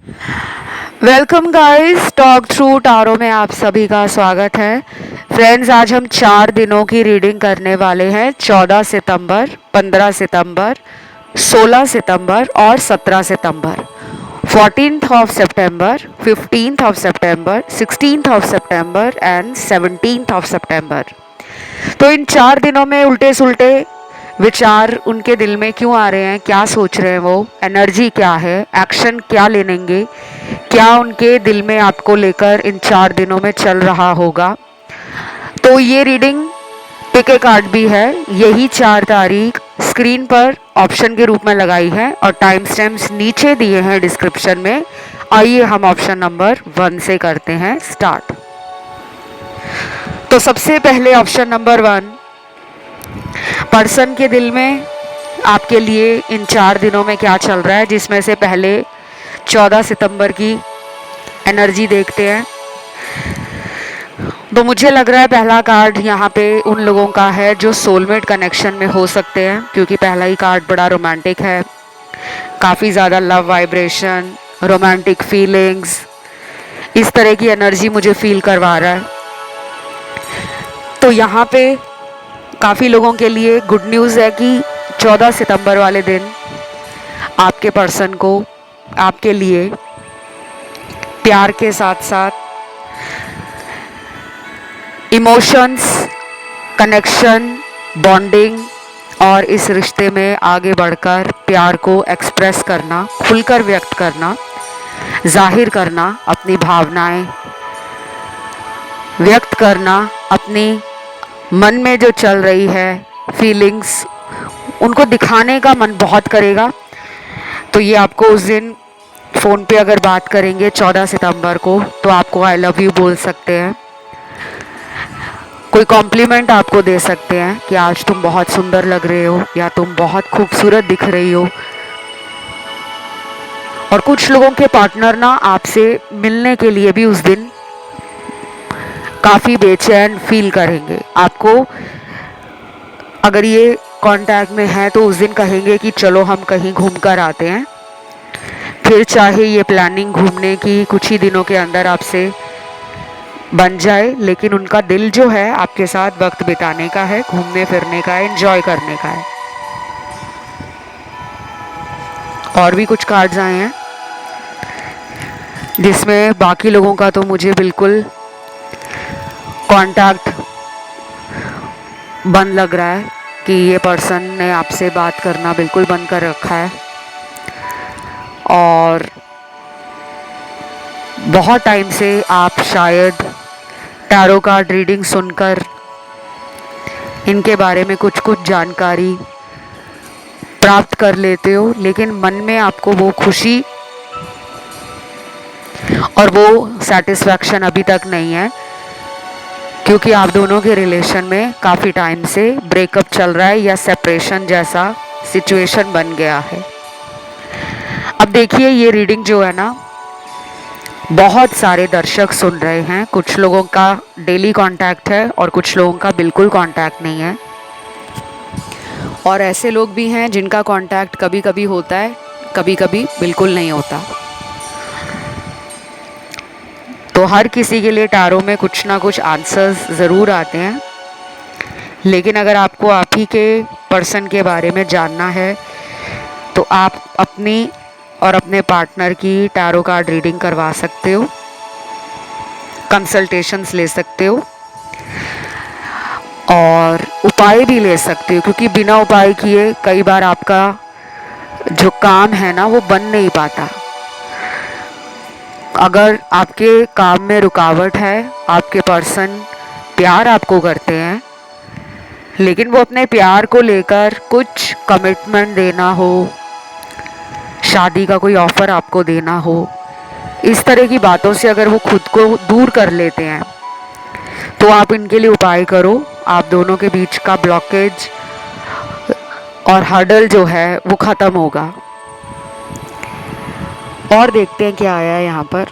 Welcome guys, talk through tarot में आप सभी का स्वागत है। फ्रेंड्स, आज हम 4 दिनों की रीडिंग करने वाले हैं। 14 सितंबर, 15 सितंबर, 16 सितंबर और 17 सितंबर। 14th ऑफ सितंबर, 15th ऑफ सितंबर, 16th ऑफ सितंबर एंड 17th ऑफ सितंबर। तो इन 4 दिनों में उल्टे सुल्टे विचार उनके दिल में क्यों आ रहे हैं, क्या सोच रहे हैं, वो एनर्जी क्या है, एक्शन क्या लेंगे, क्या उनके दिल में आपको लेकर इन 4 दिनों में चल रहा होगा। तो ये रीडिंग पिक ए कार्ड भी है। यही 4 तारीख स्क्रीन पर ऑप्शन के रूप में लगाई है और टाइम स्टैम्प्स नीचे दिए हैं डिस्क्रिप्शन में। आइए हम ऑप्शन नंबर 1 से करते हैं स्टार्ट। तो सबसे पहले ऑप्शन नंबर 1, पर्सन के दिल में आपके लिए इन 4 दिनों में क्या चल रहा है, जिसमें से पहले 14 सितंबर की एनर्जी देखते हैं। तो मुझे लग रहा है पहला कार्ड यहाँ पे उन लोगों का है जो सोलमेट कनेक्शन में हो सकते हैं, क्योंकि पहला ही कार्ड बड़ा रोमांटिक है। काफ़ी ज़्यादा लव वाइब्रेशन, रोमांटिक फीलिंग्स, इस तरह की एनर्जी मुझे फील करवा रहा है। तो यहाँ पे काफ़ी लोगों के लिए गुड न्यूज़ है कि 14 सितंबर वाले दिन आपके पर्सन को आपके लिए प्यार के साथ साथ इमोशंस, कनेक्शन, बॉन्डिंग और इस रिश्ते में आगे बढ़कर प्यार को एक्सप्रेस करना, खुलकर व्यक्त करना, जाहिर करना, अपनी भावनाएं व्यक्त करना, अपनी मन में जो चल रही है फीलिंग्स, उनको दिखाने का मन बहुत करेगा। तो ये आपको उस दिन फ़ोन पे अगर बात करेंगे 14 सितंबर को, तो आपको आई लव यू बोल सकते हैं, कोई कॉम्प्लीमेंट आपको दे सकते हैं कि आज तुम बहुत सुंदर लग रहे हो या तुम बहुत खूबसूरत दिख रही हो। और कुछ लोगों के पार्टनर ना आपसे मिलने के लिए भी उस दिन काफ़ी बेचैन फील करेंगे। आपको अगर ये कांटेक्ट में है तो उस दिन कहेंगे कि चलो हम कहीं घूम कर आते हैं। फिर चाहे ये प्लानिंग घूमने की कुछ ही दिनों के अंदर आपसे बन जाए, लेकिन उनका दिल जो है आपके साथ वक्त बिताने का है, घूमने फिरने का है, एंजॉय करने का है। और भी कुछ कार्ड्स आए हैं जिसमें बाकी लोगों का तो मुझे बिल्कुल कांटेक्ट बंद लग रहा है कि ये पर्सन ने आपसे बात करना बिल्कुल बंद कर रखा है। और बहुत टाइम से आप शायद टैरो कार्ड रीडिंग सुनकर इनके बारे में कुछ कुछ जानकारी प्राप्त कर लेते हो, लेकिन मन में आपको वो खुशी और वो सेटिस्फैक्शन अभी तक नहीं है, क्योंकि आप दोनों के रिलेशन में काफ़ी टाइम से ब्रेकअप चल रहा है या सेपरेशन जैसा सिचुएशन बन गया है। अब देखिए, ये रीडिंग जो है ना, बहुत सारे दर्शक सुन रहे हैं। कुछ लोगों का डेली कांटेक्ट है और कुछ लोगों का बिल्कुल कांटेक्ट नहीं है, और ऐसे लोग भी हैं जिनका कांटेक्ट कभी कभी होता है, कभी कभी बिल्कुल नहीं होता। तो हर किसी के लिए टैरो में कुछ ना कुछ आंसर्स ज़रूर आते हैं, लेकिन अगर आपको आप ही के पर्सन के बारे में जानना है तो आप अपनी और अपने पार्टनर की टैरो कार्ड रीडिंग करवा सकते हो, कंसल्टेशंस ले सकते हो और उपाय भी ले सकते हो, क्योंकि बिना उपाय किए कई बार आपका जो काम है ना वो बन नहीं पाता। अगर आपके काम में रुकावट है, आपके पर्सन प्यार आपको करते हैं, लेकिन वो अपने प्यार को लेकर कुछ कमिटमेंट देना हो, शादी का कोई ऑफ़र आपको देना हो, इस तरह की बातों से अगर वो खुद को दूर कर लेते हैं, तो आप इनके लिए उपाय करो। आप दोनों के बीच का ब्लॉकेज और हर्डल जो है वो ख़त्म होगा। और देखते हैं क्या आया है यहाँ पर।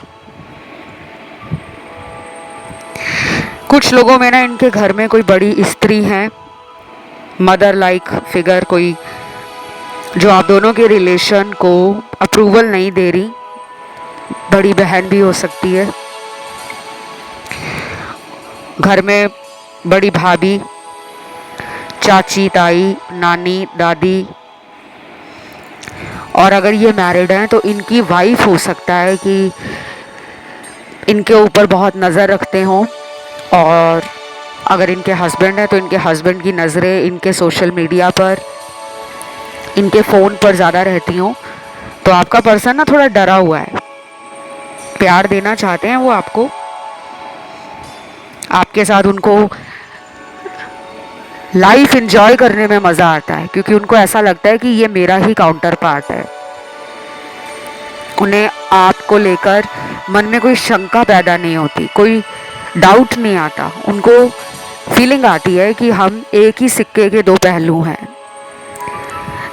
कुछ लोगों में ना इनके घर में कोई बड़ी स्त्री है, मदर लाइक फिगर, कोई जो आप दोनों के रिलेशन को अप्रूवल नहीं दे रही, बड़ी बहन भी हो सकती है, घर में बड़ी भाभी, चाची, ताई, नानी, दादी। और अगर ये मैरिड हैं तो इनकी वाइफ हो सकता है कि इनके ऊपर बहुत नज़र रखते हों, और अगर इनके हस्बैंड हैं तो इनके हस्बैंड की नज़रें इनके सोशल मीडिया पर, इनके फ़ोन पर ज़्यादा रहती हों। तो आपका पर्सन ना थोड़ा डरा हुआ है, प्यार देना चाहते हैं वो आपको, आपके साथ उनको लाइफ एंजॉय करने में मज़ा आता है, क्योंकि उनको ऐसा लगता है कि ये मेरा ही काउंटर पार्ट है। उन्हें आपको लेकर मन में कोई शंका पैदा नहीं होती, कोई डाउट नहीं आता। उनको फीलिंग आती है कि हम एक ही सिक्के के दो पहलू हैं,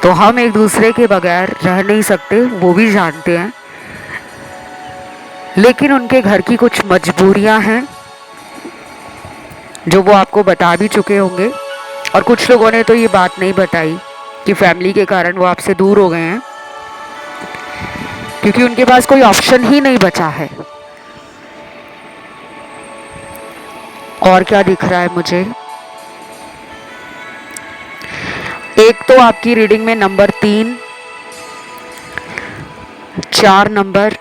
तो हम एक दूसरे के बगैर रह नहीं सकते, वो भी जानते हैं। लेकिन उनके घर की कुछ मजबूरियां हैं जो वो आपको बता भी चुके होंगे, और कुछ लोगों ने तो ये बात नहीं बताई कि फैमिली के कारण वो आपसे दूर हो गए हैं, क्योंकि उनके पास कोई ऑप्शन ही नहीं बचा है। और क्या दिख रहा है मुझे, एक तो आपकी रीडिंग में number 3, 4 number,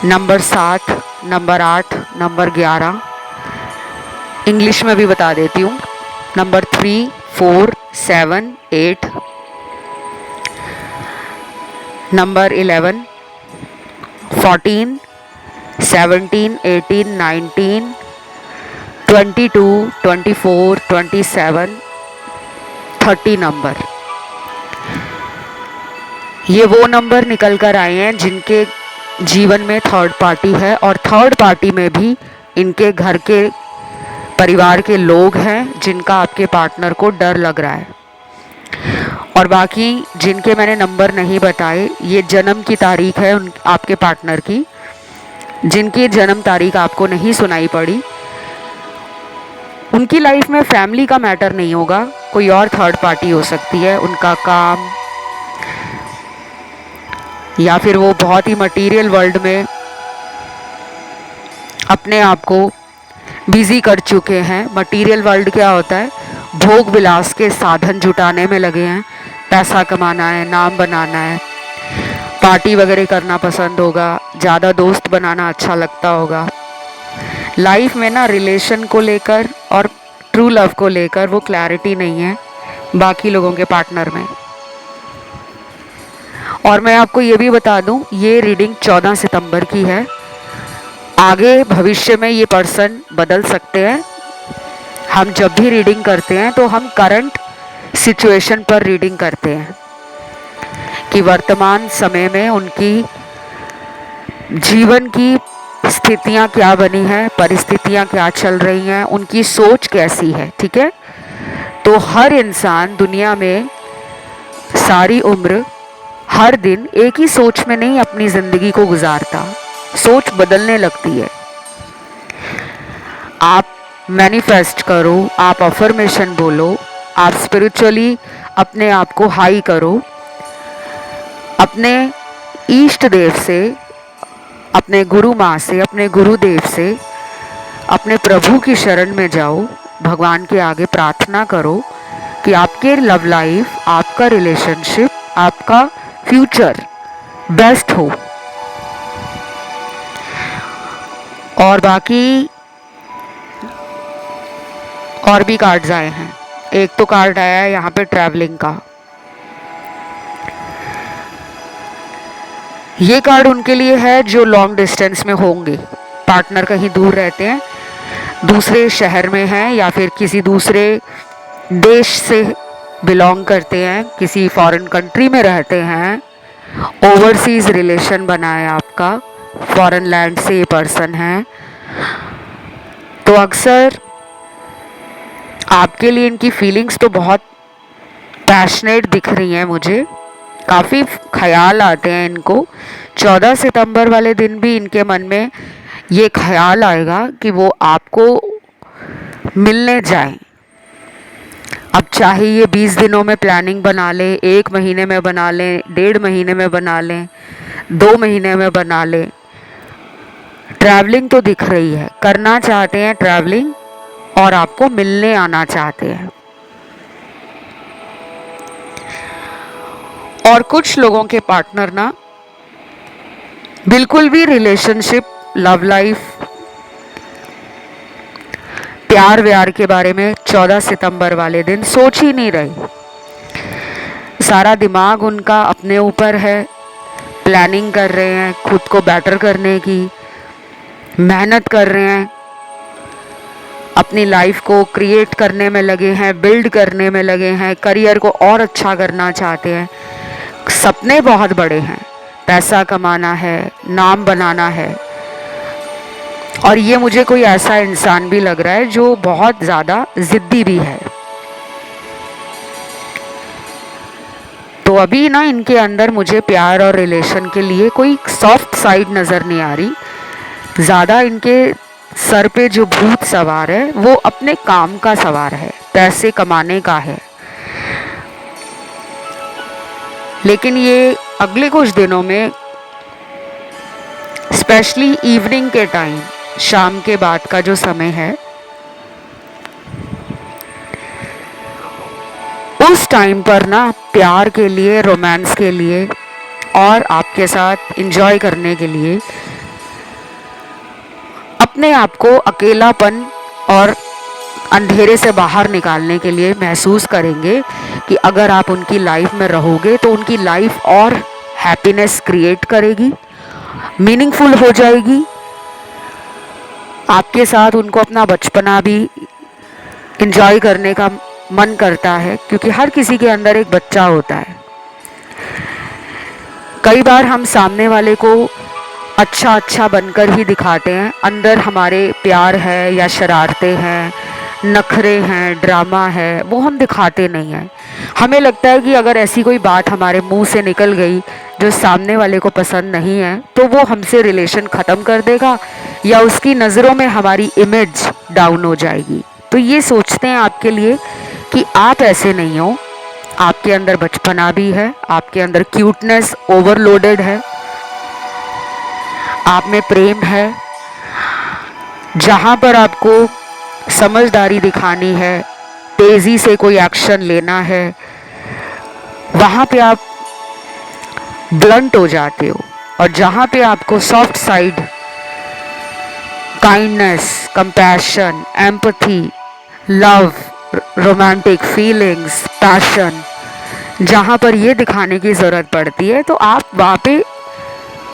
number 7, number 8, number 11, English में भी बता देती हूँ, नंबर 3, 4, 7, 8, नंबर 11, 14, 17, 18, 19, 22, 24, 27, 30 नंबर। ये वो नंबर निकल कर आए हैं जिनके जीवन में थर्ड पार्टी है, और थर्ड पार्टी में भी इनके घर के परिवार के लोग हैं जिनका आपके पार्टनर को डर लग रहा है। और बाकी जिनके मैंने नंबर नहीं बताए, ये जन्म की तारीख है आपके पार्टनर की, जिनकी जन्म तारीख आपको नहीं सुनाई पड़ी। उनकी लाइफ में फैमिली का मैटर नहीं होगा, कोई और थर्ड पार्टी हो सकती है, उनका काम, या फिर वो बहुत ही मटेरियल वर्ल्ड में अपने आप को बिजी कर चुके हैं। मटेरियल वर्ल्ड क्या होता है, भोग विलास के साधन जुटाने में लगे हैं, पैसा कमाना है, नाम बनाना है, पार्टी वगैरह करना पसंद होगा, ज़्यादा दोस्त बनाना अच्छा लगता होगा। लाइफ में ना रिलेशन को लेकर और ट्रू लव को लेकर वो क्लैरिटी नहीं है बाकी लोगों के पार्टनर में। और मैं आपको ये भी बता दूं, ये रीडिंग 14 सितंबर की है, आगे भविष्य में ये पर्सन बदल सकते हैं। हम जब भी रीडिंग करते हैं तो हम करंट सिचुएशन पर रीडिंग करते हैं कि वर्तमान समय में उनकी जीवन की स्थितियां क्या बनी हैं, परिस्थितियां क्या चल रही हैं, उनकी सोच कैसी है। ठीक है, तो हर इंसान दुनिया में सारी उम्र हर दिन एक ही सोच में नहीं अपनी ज़िंदगी को गुजारता, सोच बदलने लगती है। आप मैनिफेस्ट करो, आप अफर्मेशन बोलो, आप स्पिरिचुअली अपने आप को हाई करो, अपने इष्ट देव से, अपने गुरु माँ से, अपने गुरुदेव से, अपने प्रभु की शरण में जाओ, भगवान के आगे प्रार्थना करो कि आपके लव लाइफ, आपका रिलेशनशिप, आपका फ्यूचर बेस्ट हो। और बाकी और भी कार्ड्स आए हैं। एक तो कार्ड आया है यहाँ पे ट्रैवलिंग का। ये कार्ड उनके लिए है जो लॉन्ग डिस्टेंस में होंगे, पार्टनर कहीं दूर रहते हैं, दूसरे शहर में हैं, या फिर किसी दूसरे देश से बिलोंग करते हैं, किसी फॉरेन कंट्री में रहते हैं, ओवरसीज रिलेशन बना है आपका, फॉरेन लैंड से ये पर्सन है। तो अक्सर आपके लिए इनकी फीलिंग्स तो बहुत पैशनेट दिख रही हैं मुझे, काफ़ी ख्याल आते हैं इनको। 14 सितंबर वाले दिन भी इनके मन में ये ख्याल आएगा कि वो आपको मिलने जाएं। अब चाहे ये 20 दिनों में प्लानिंग बना लें, 1 महीने में बना लें, 1.5 महीने में बना लें, 2 महीने में बना ले। ट्रैवलिंग तो दिख रही है, करना चाहते हैं ट्रैवलिंग और आपको मिलने आना चाहते हैं। और कुछ लोगों के पार्टनर ना बिल्कुल भी रिलेशनशिप, लव लाइफ, प्यार व्यार के बारे में 14 सितंबर वाले दिन सोच ही नहीं रहे। सारा दिमाग उनका अपने ऊपर है, प्लानिंग कर रहे हैं खुद को बेटर करने की, मेहनत कर रहे हैं, अपनी लाइफ को क्रिएट करने में लगे हैं, बिल्ड करने में लगे हैं, करियर को और अच्छा करना चाहते हैं। सपने बहुत बड़े हैं, पैसा कमाना है, नाम बनाना है। और ये मुझे कोई ऐसा इंसान भी लग रहा है जो बहुत ज़्यादा ज़िद्दी भी है। तो अभी ना इनके अंदर मुझे प्यार और रिलेशन के लिए कोई सॉफ्ट साइड नज़र नहीं आ रही। ज़्यादा इनके सर पे जो भूत सवार है वो अपने काम का सवार है, पैसे कमाने का है। लेकिन ये अगले कुछ दिनों में, स्पेशली इवनिंग के टाइम, शाम के बाद का जो समय है, उस टाइम पर ना प्यार के लिए, रोमांस के लिए और आपके साथ एंजॉय करने के लिए अपने आप को अकेलापन और अंधेरे से बाहर निकालने के लिए महसूस करेंगे कि अगर आप उनकी लाइफ में रहोगे तो उनकी लाइफ और हैप्पीनेस क्रिएट करेगी, मीनिंगफुल हो जाएगी। आपके साथ उनको अपना बचपना भी एंजॉय करने का मन करता है, क्योंकि हर किसी के अंदर एक बच्चा होता है। कई बार हम सामने वाले को अच्छा अच्छा बनकर ही दिखाते हैं, अंदर हमारे प्यार है या शरारतें हैं, नखरे हैं, ड्रामा है, वो हम दिखाते नहीं हैं। हमें लगता है कि अगर ऐसी कोई बात हमारे मुंह से निकल गई जो सामने वाले को पसंद नहीं है तो वो हमसे रिलेशन ख़त्म कर देगा या उसकी नज़रों में हमारी इमेज डाउन हो जाएगी। तो ये सोचते हैं आपके लिए कि आप ऐसे नहीं हो, आपके अंदर बचपना भी है, आपके अंदर क्यूटनेस ओवरलोडेड है, आप में प्रेम है। जहाँ पर आपको समझदारी दिखानी है, तेज़ी से कोई एक्शन लेना है, वहाँ पे आप ब्लंट हो जाते हो। और जहाँ पे आपको soft side, kindness, compassion, empathy, love, romantic feelings, passion, जहाँ पर ये दिखाने की ज़रूरत पड़ती है तो आप वहाँ पे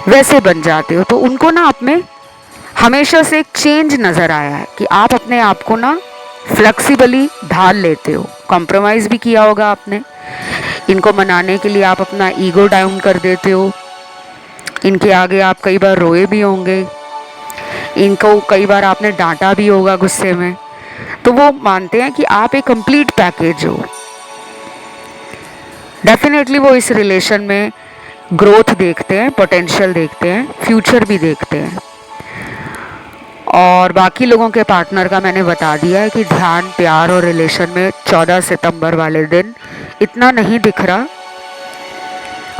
वैसे बन जाते हो। तो उनको ना आप में हमेशा से एक चेंज नज़र आया है कि आप अपने आप को ना फ्लेक्सिबली ढाल लेते हो। कॉम्प्रोमाइज़ भी किया होगा आपने, इनको मनाने के लिए आप अपना ईगो डाउन कर देते हो। इनके आगे आप कई बार रोए भी होंगे, इनको कई बार आपने डांटा भी होगा गुस्से में। तो वो मानते हैं कि आप एक कंप्लीट पैकेज हो। डेफिनेटली वो इस रिलेशन में ग्रोथ देखते हैं, पोटेंशियल देखते हैं, फ्यूचर भी देखते हैं। और बाकी लोगों के पार्टनर का मैंने बता दिया है कि ध्यान प्यार और रिलेशन में 14 सितंबर वाले दिन इतना नहीं दिख रहा।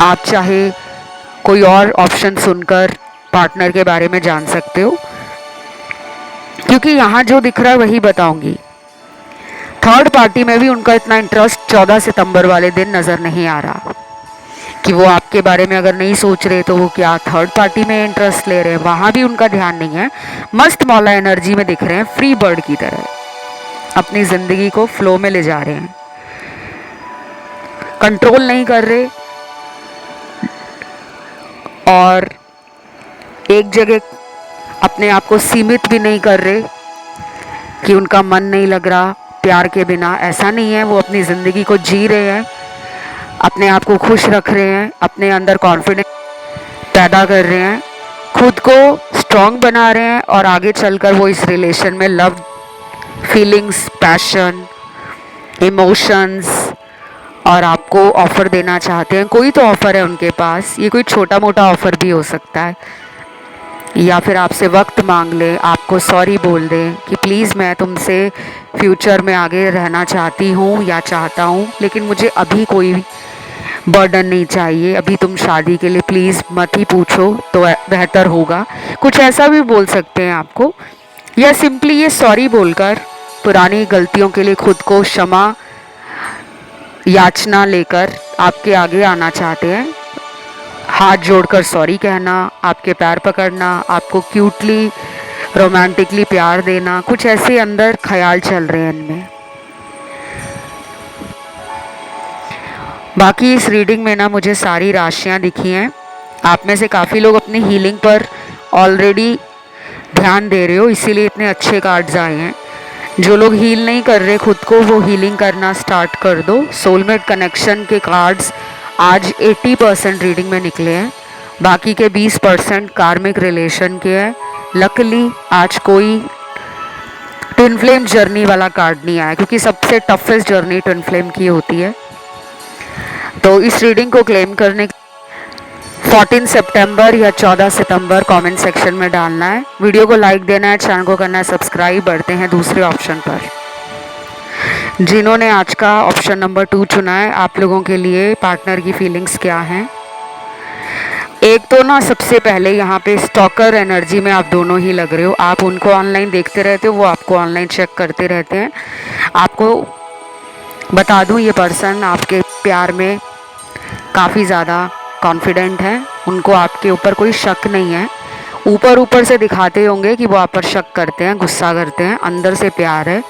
आप चाहे कोई और ऑप्शन सुनकर पार्टनर के बारे में जान सकते हो, क्योंकि यहाँ जो दिख रहा है वही बताऊंगी। थर्ड पार्टी में भी उनका इतना इंटरेस्ट 14 सितंबर वाले दिन नज़र नहीं आ रहा कि वो आपके बारे में अगर नहीं सोच रहे तो वो क्या थर्ड पार्टी में इंटरेस्ट ले रहे हैं, वहाँ भी उनका ध्यान नहीं है। मस्त मौला एनर्जी में दिख रहे हैं, फ्री बर्ड की तरह अपनी ज़िंदगी को फ्लो में ले जा रहे हैं, कंट्रोल नहीं कर रहे और एक जगह अपने आप को सीमित भी नहीं कर रहे कि उनका मन नहीं लग रहा प्यार के बिना। ऐसा नहीं है, वो अपनी ज़िंदगी को जी रहे हैं, अपने आप को खुश रख रहे हैं, अपने अंदर कॉन्फिडेंस पैदा कर रहे हैं, खुद को स्ट्रॉन्ग बना रहे हैं और आगे चलकर वो इस रिलेशन में लव, फीलिंग्स, पैशन, इमोशंस और आपको ऑफ़र देना चाहते हैं। कोई तो ऑफ़र है उनके पास, ये कोई छोटा मोटा ऑफ़र भी हो सकता है, या फिर आपसे वक्त मांग लें, आपको सॉरी बोल दें कि प्लीज़ मैं तुमसे फ्यूचर में आगे रहना चाहती हूँ या चाहता हूँ, लेकिन मुझे अभी कोई बर्डन नहीं चाहिए, अभी तुम शादी के लिए प्लीज़ मत ही पूछो तो बेहतर होगा, कुछ ऐसा भी बोल सकते हैं आपको। या सिंपली ये सॉरी बोलकर पुरानी गलतियों के लिए खुद को क्षमा याचना लेकर आपके आगे आना चाहते हैं। हाथ जोड़कर सॉरी कहना, आपके पैर पकड़ना, आपको क्यूटली रोमांटिकली प्यार देना, कुछ ऐसे अंदर ख्याल चल रहे हैं इनमें। बाकी इस रीडिंग में ना मुझे सारी राशियां दिखी हैं। आप में से काफ़ी लोग अपनी हीलिंग पर ऑलरेडी ध्यान दे रहे हो, इसीलिए इतने अच्छे कार्ड्स आए हैं। जो लोग हील नहीं कर रहे खुद को, वो हीलिंग करना स्टार्ट कर दो। सोलमेट कनेक्शन के कार्ड्स आज 80% रीडिंग में निकले हैं, बाकी के 20% कार्मिक रिलेशन के हैं। लकली आज कोई ट्विन फ्लेम जर्नी वाला कार्ड नहीं आया, क्योंकि सबसे टफेस्ट जर्नी ट्विन फ्लेम की होती है। तो इस रीडिंग को क्लेम करने 14 सितंबर या 14 सितंबर कमेंट सेक्शन में डालना है। वीडियो को लाइक देना है, चैनल को करना है सब्सक्राइब। बढ़ते हैं दूसरे ऑप्शन पर। जिन्होंने आज का ऑप्शन नंबर 2 चुना है, आप लोगों के लिए पार्टनर की फीलिंग्स क्या हैं। एक तो ना सबसे पहले यहाँ पे स्टॉकर एनर्जी में आप दोनों ही लग रहे हो। आप उनको ऑनलाइन देखते रहते हो, वो आपको ऑनलाइन चेक करते रहते हैं। आपको बता दूँ, ये पर्सन आपके प्यार में काफ़ी ज़्यादा कॉन्फिडेंट है, उनको आपके ऊपर कोई शक नहीं है। ऊपर ऊपर से दिखाते होंगे कि वो आप पर शक करते हैं, गुस्सा करते हैं, अंदर से प्यार है।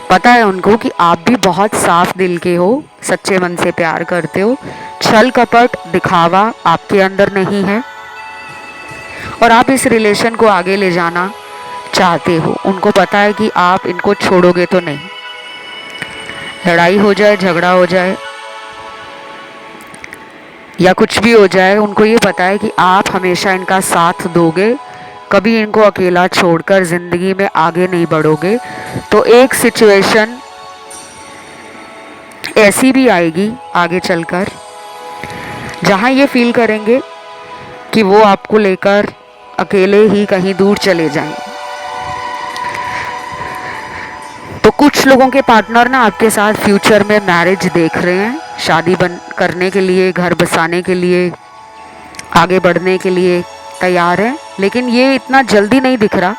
पता है उनको कि आप भी बहुत साफ दिल के हो, सच्चे मन से प्यार करते हो। छल कपट दिखावा आपके अंदर नहीं है और आप इस रिलेशन को आगे ले जाना चाहते हो। उनको पता है कि आप इनको छोड़ोगे तो नहीं, लड़ाई हो जाए, झगड़ा हो जाए या कुछ भी हो जाए, उनको ये पता है कि आप हमेशा इनका साथ दोगे, कभी इनको अकेला छोड़कर ज़िंदगी में आगे नहीं बढ़ोगे। तो एक सिचुएशन ऐसी भी आएगी आगे चलकर जहाँ ये फील करेंगे कि वो आपको लेकर अकेले ही कहीं दूर चले जाएं। तो कुछ लोगों के पार्टनर ना आपके साथ फ्यूचर में मैरिज देख रहे हैं, शादी करने के लिए, घर बसाने के लिए, आगे बढ़ने के लिए तैयार है। लेकिन ये इतना जल्दी नहीं दिख रहा।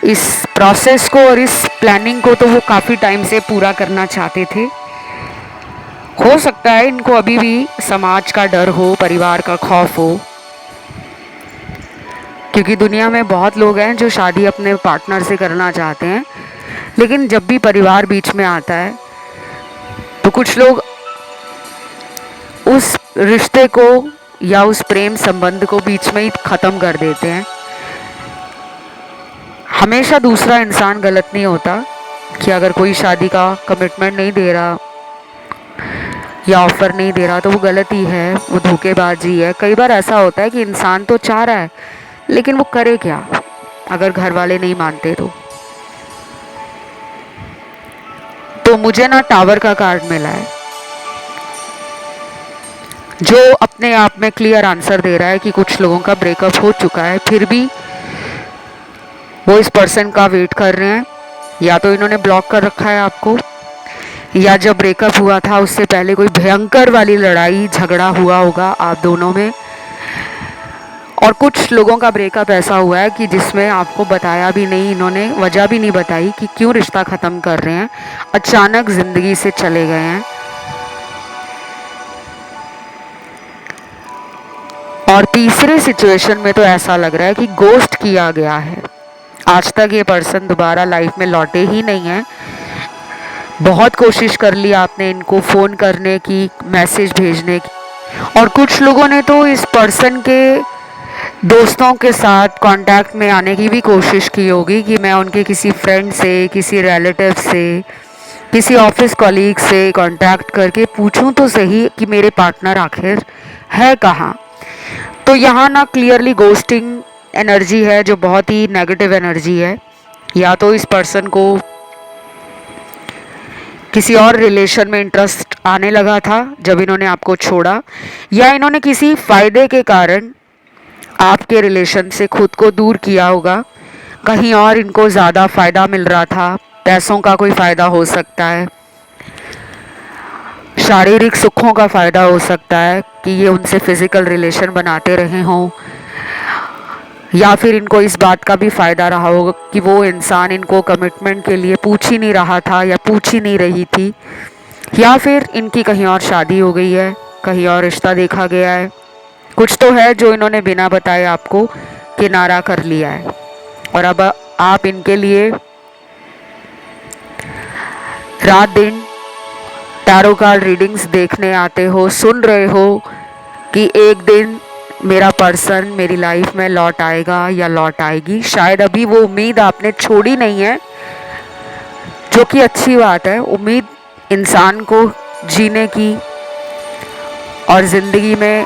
इस प्रोसेस को और इस प्लानिंग को तो वो काफ़ी टाइम से पूरा करना चाहते थे। हो सकता है इनको अभी भी समाज का डर हो, परिवार का खौफ हो, क्योंकि दुनिया में बहुत लोग हैं जो शादी अपने पार्टनर से करना चाहते हैं, लेकिन जब भी परिवार बीच में आता है तो कुछ लोग उस रिश्ते को या उस प्रेम संबंध को बीच में ही ख़त्म कर देते हैं। हमेशा दूसरा इंसान गलत नहीं होता कि अगर कोई शादी का कमिटमेंट नहीं दे रहा या ऑफ़र नहीं दे रहा तो वो गलती है, वो धोखेबाजी है। कई बार ऐसा होता है कि इंसान तो चाह रहा है लेकिन वो करे क्या अगर घर वाले नहीं मानते तो मुझे ना टावर का कार्ड मिला है, जो अपने आप में क्लियर आंसर दे रहा है कि कुछ लोगों का ब्रेकअप हो चुका है, फिर भी वो इस पर्सन का वेट कर रहे हैं। या तो इन्होंने ब्लॉक कर रखा है आपको, या जब ब्रेकअप हुआ था उससे पहले कोई भयंकर वाली लड़ाई झगड़ा हुआ होगा आप दोनों में। और कुछ लोगों का ब्रेकअप ऐसा हुआ है कि जिसमें आपको बताया भी नहीं, इन्होंने वजह भी नहीं बताई कि क्यों रिश्ता ख़त्म कर रहे हैं, अचानक ज़िंदगी से चले गए हैं। और तीसरे सिचुएशन में तो ऐसा लग रहा है कि गोस्ट किया गया है। आज तक ये पर्सन दोबारा लाइफ में लौटे ही नहीं है। बहुत कोशिश कर ली आपने इनको फ़ोन करने की, मैसेज भेजने की, और कुछ लोगों ने तो इस पर्सन के दोस्तों के साथ कांटेक्ट में आने की भी कोशिश की होगी कि मैं उनके किसी फ्रेंड से, किसी रिलेटिव से, किसी ऑफिस कॉलीग से कांटेक्ट करके पूछूं तो सही कि मेरे पार्टनर आखिर है कहाँ। तो यहाँ ना क्लियरली गोस्टिंग एनर्जी है जो बहुत ही नेगेटिव एनर्जी है। या तो इस पर्सन को किसी और रिलेशन में इंटरेस्ट आने लगा था जब इन्होंने आपको छोड़ा, या इन्होंने किसी फ़ायदे के कारण आपके रिलेशन से खुद को दूर किया होगा। कहीं और इनको ज़्यादा फ़ायदा मिल रहा था, पैसों का कोई फ़ायदा हो सकता है। शारीरिक सुखों का फ़ायदा हो सकता है कि ये उनसे फिज़िकल रिलेशन बनाते रहे हों, या फिर इनको इस बात का भी फ़ायदा रहा होगा कि वो इंसान इनको कमिटमेंट के लिए पूछ ही नहीं रहा था या पूछ ही नहीं रही थी, या फिर इनकी कहीं और शादी हो गई है, कहीं और रिश्ता देखा गया है। कुछ तो है जो इन्होंने बिना बताए आपको किनारा कर लिया है, और अब आप इनके लिए रात दिन टैरो कार्ड रीडिंग्स देखने आते हो, सुन रहे हो कि एक दिन मेरा पर्सन मेरी लाइफ में लौट आएगा या लौट आएगी। शायद अभी वो उम्मीद आपने छोड़ी नहीं है, जो कि अच्छी बात है। उम्मीद इंसान को जीने की और ज़िंदगी में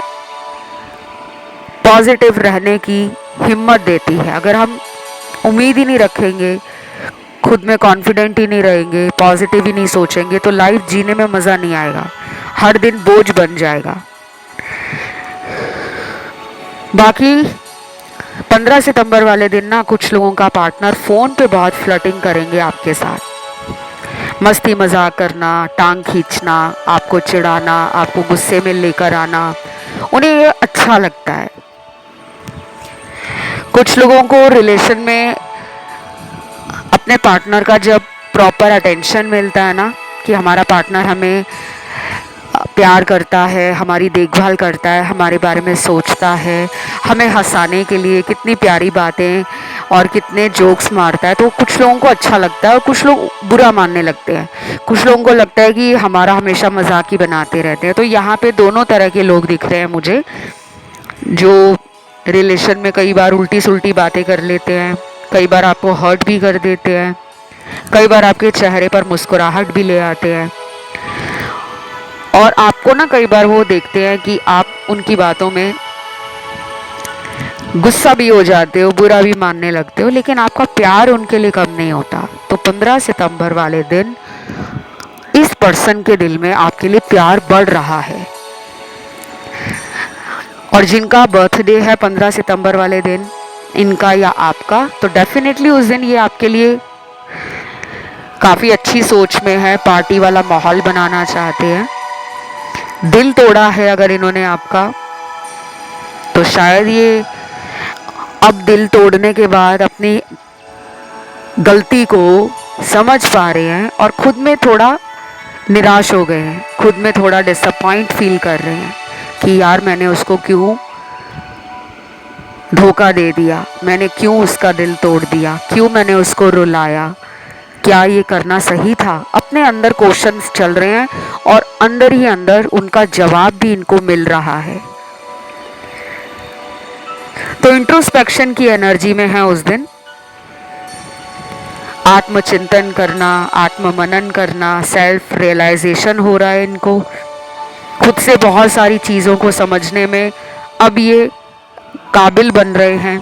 पॉजिटिव रहने की हिम्मत देती है। अगर हम उम्मीद ही नहीं रखेंगे, खुद में कॉन्फिडेंट ही नहीं रहेंगे, पॉजिटिव ही नहीं सोचेंगे, तो लाइफ जीने में मज़ा नहीं आएगा, हर दिन बोझ बन जाएगा। बाकी 15 सितंबर वाले दिन ना कुछ लोगों का पार्टनर फ़ोन पे बहुत फ्लर्टिंग करेंगे आपके साथ, मस्ती मजाक करना, टांग खींचना, आपको चिढ़ाना, आपको गुस्से में लेकर आना, उन्हें ये अच्छा लगता है। कुछ लोगों को रिलेशन में अपने पार्टनर का जब प्रॉपर अटेंशन मिलता है ना, कि हमारा पार्टनर हमें प्यार करता है, हमारी देखभाल करता है, हमारे बारे में सोचता है, हमें हंसाने के लिए कितनी प्यारी बातें और कितने जोक्स मारता है, तो कुछ लोगों को अच्छा लगता है और कुछ लोग बुरा मानने लगते हैं। कुछ लोगों को लगता है कि हमारा हमेशा मजाक ही बनाते रहते हैं। तो यहाँ पे दोनों तरह के लोग दिख रहे हैं मुझे, जो रिलेशन में कई बार उल्टी सुल्टी बातें कर लेते हैं, कई बार आपको हर्ट भी कर देते हैं, कई बार आपके चेहरे पर मुस्कुराहट भी ले आते हैं, और आपको ना कई बार वो देखते हैं कि आप उनकी बातों में गुस्सा भी हो जाते हो, बुरा भी मानने लगते हो, लेकिन आपका प्यार उनके लिए कम नहीं होता। तो 15 सितंबर वाले दिन इस पर्सन के दिल में आपके लिए प्यार बढ़ रहा है। और जिनका बर्थडे है 15 सितंबर वाले दिन, इनका या आपका, तो डेफिनेटली उस दिन ये आपके लिए काफ़ी अच्छी सोच में है, पार्टी वाला माहौल बनाना चाहते हैं। दिल तोड़ा है अगर इन्होंने आपका, तो शायद ये अब दिल तोड़ने के बाद अपनी गलती को समझ पा रहे हैं और खुद में थोड़ा निराश हो गए हैं, खुद में थोड़ा डिसअपॉइंट फील कर रहे हैं कि यार मैंने उसको क्यों धोखा दे दिया, मैंने क्यों उसका दिल तोड़ दिया, क्यों मैंने उसको रुलाया, क्या ये करना सही था। अपने अंदर क्वेश्चंस चल रहे हैं और अंदर ही अंदर उनका जवाब भी इनको मिल रहा है। तो इंट्रोस्पेक्शन की एनर्जी में है उस दिन, आत्मचिंतन करना, आत्ममनन करना, सेल्फ रियलाइजेशन हो रहा है इनको, खुद से बहुत सारी चीज़ों को समझने में अब ये काबिल बन रहे हैं।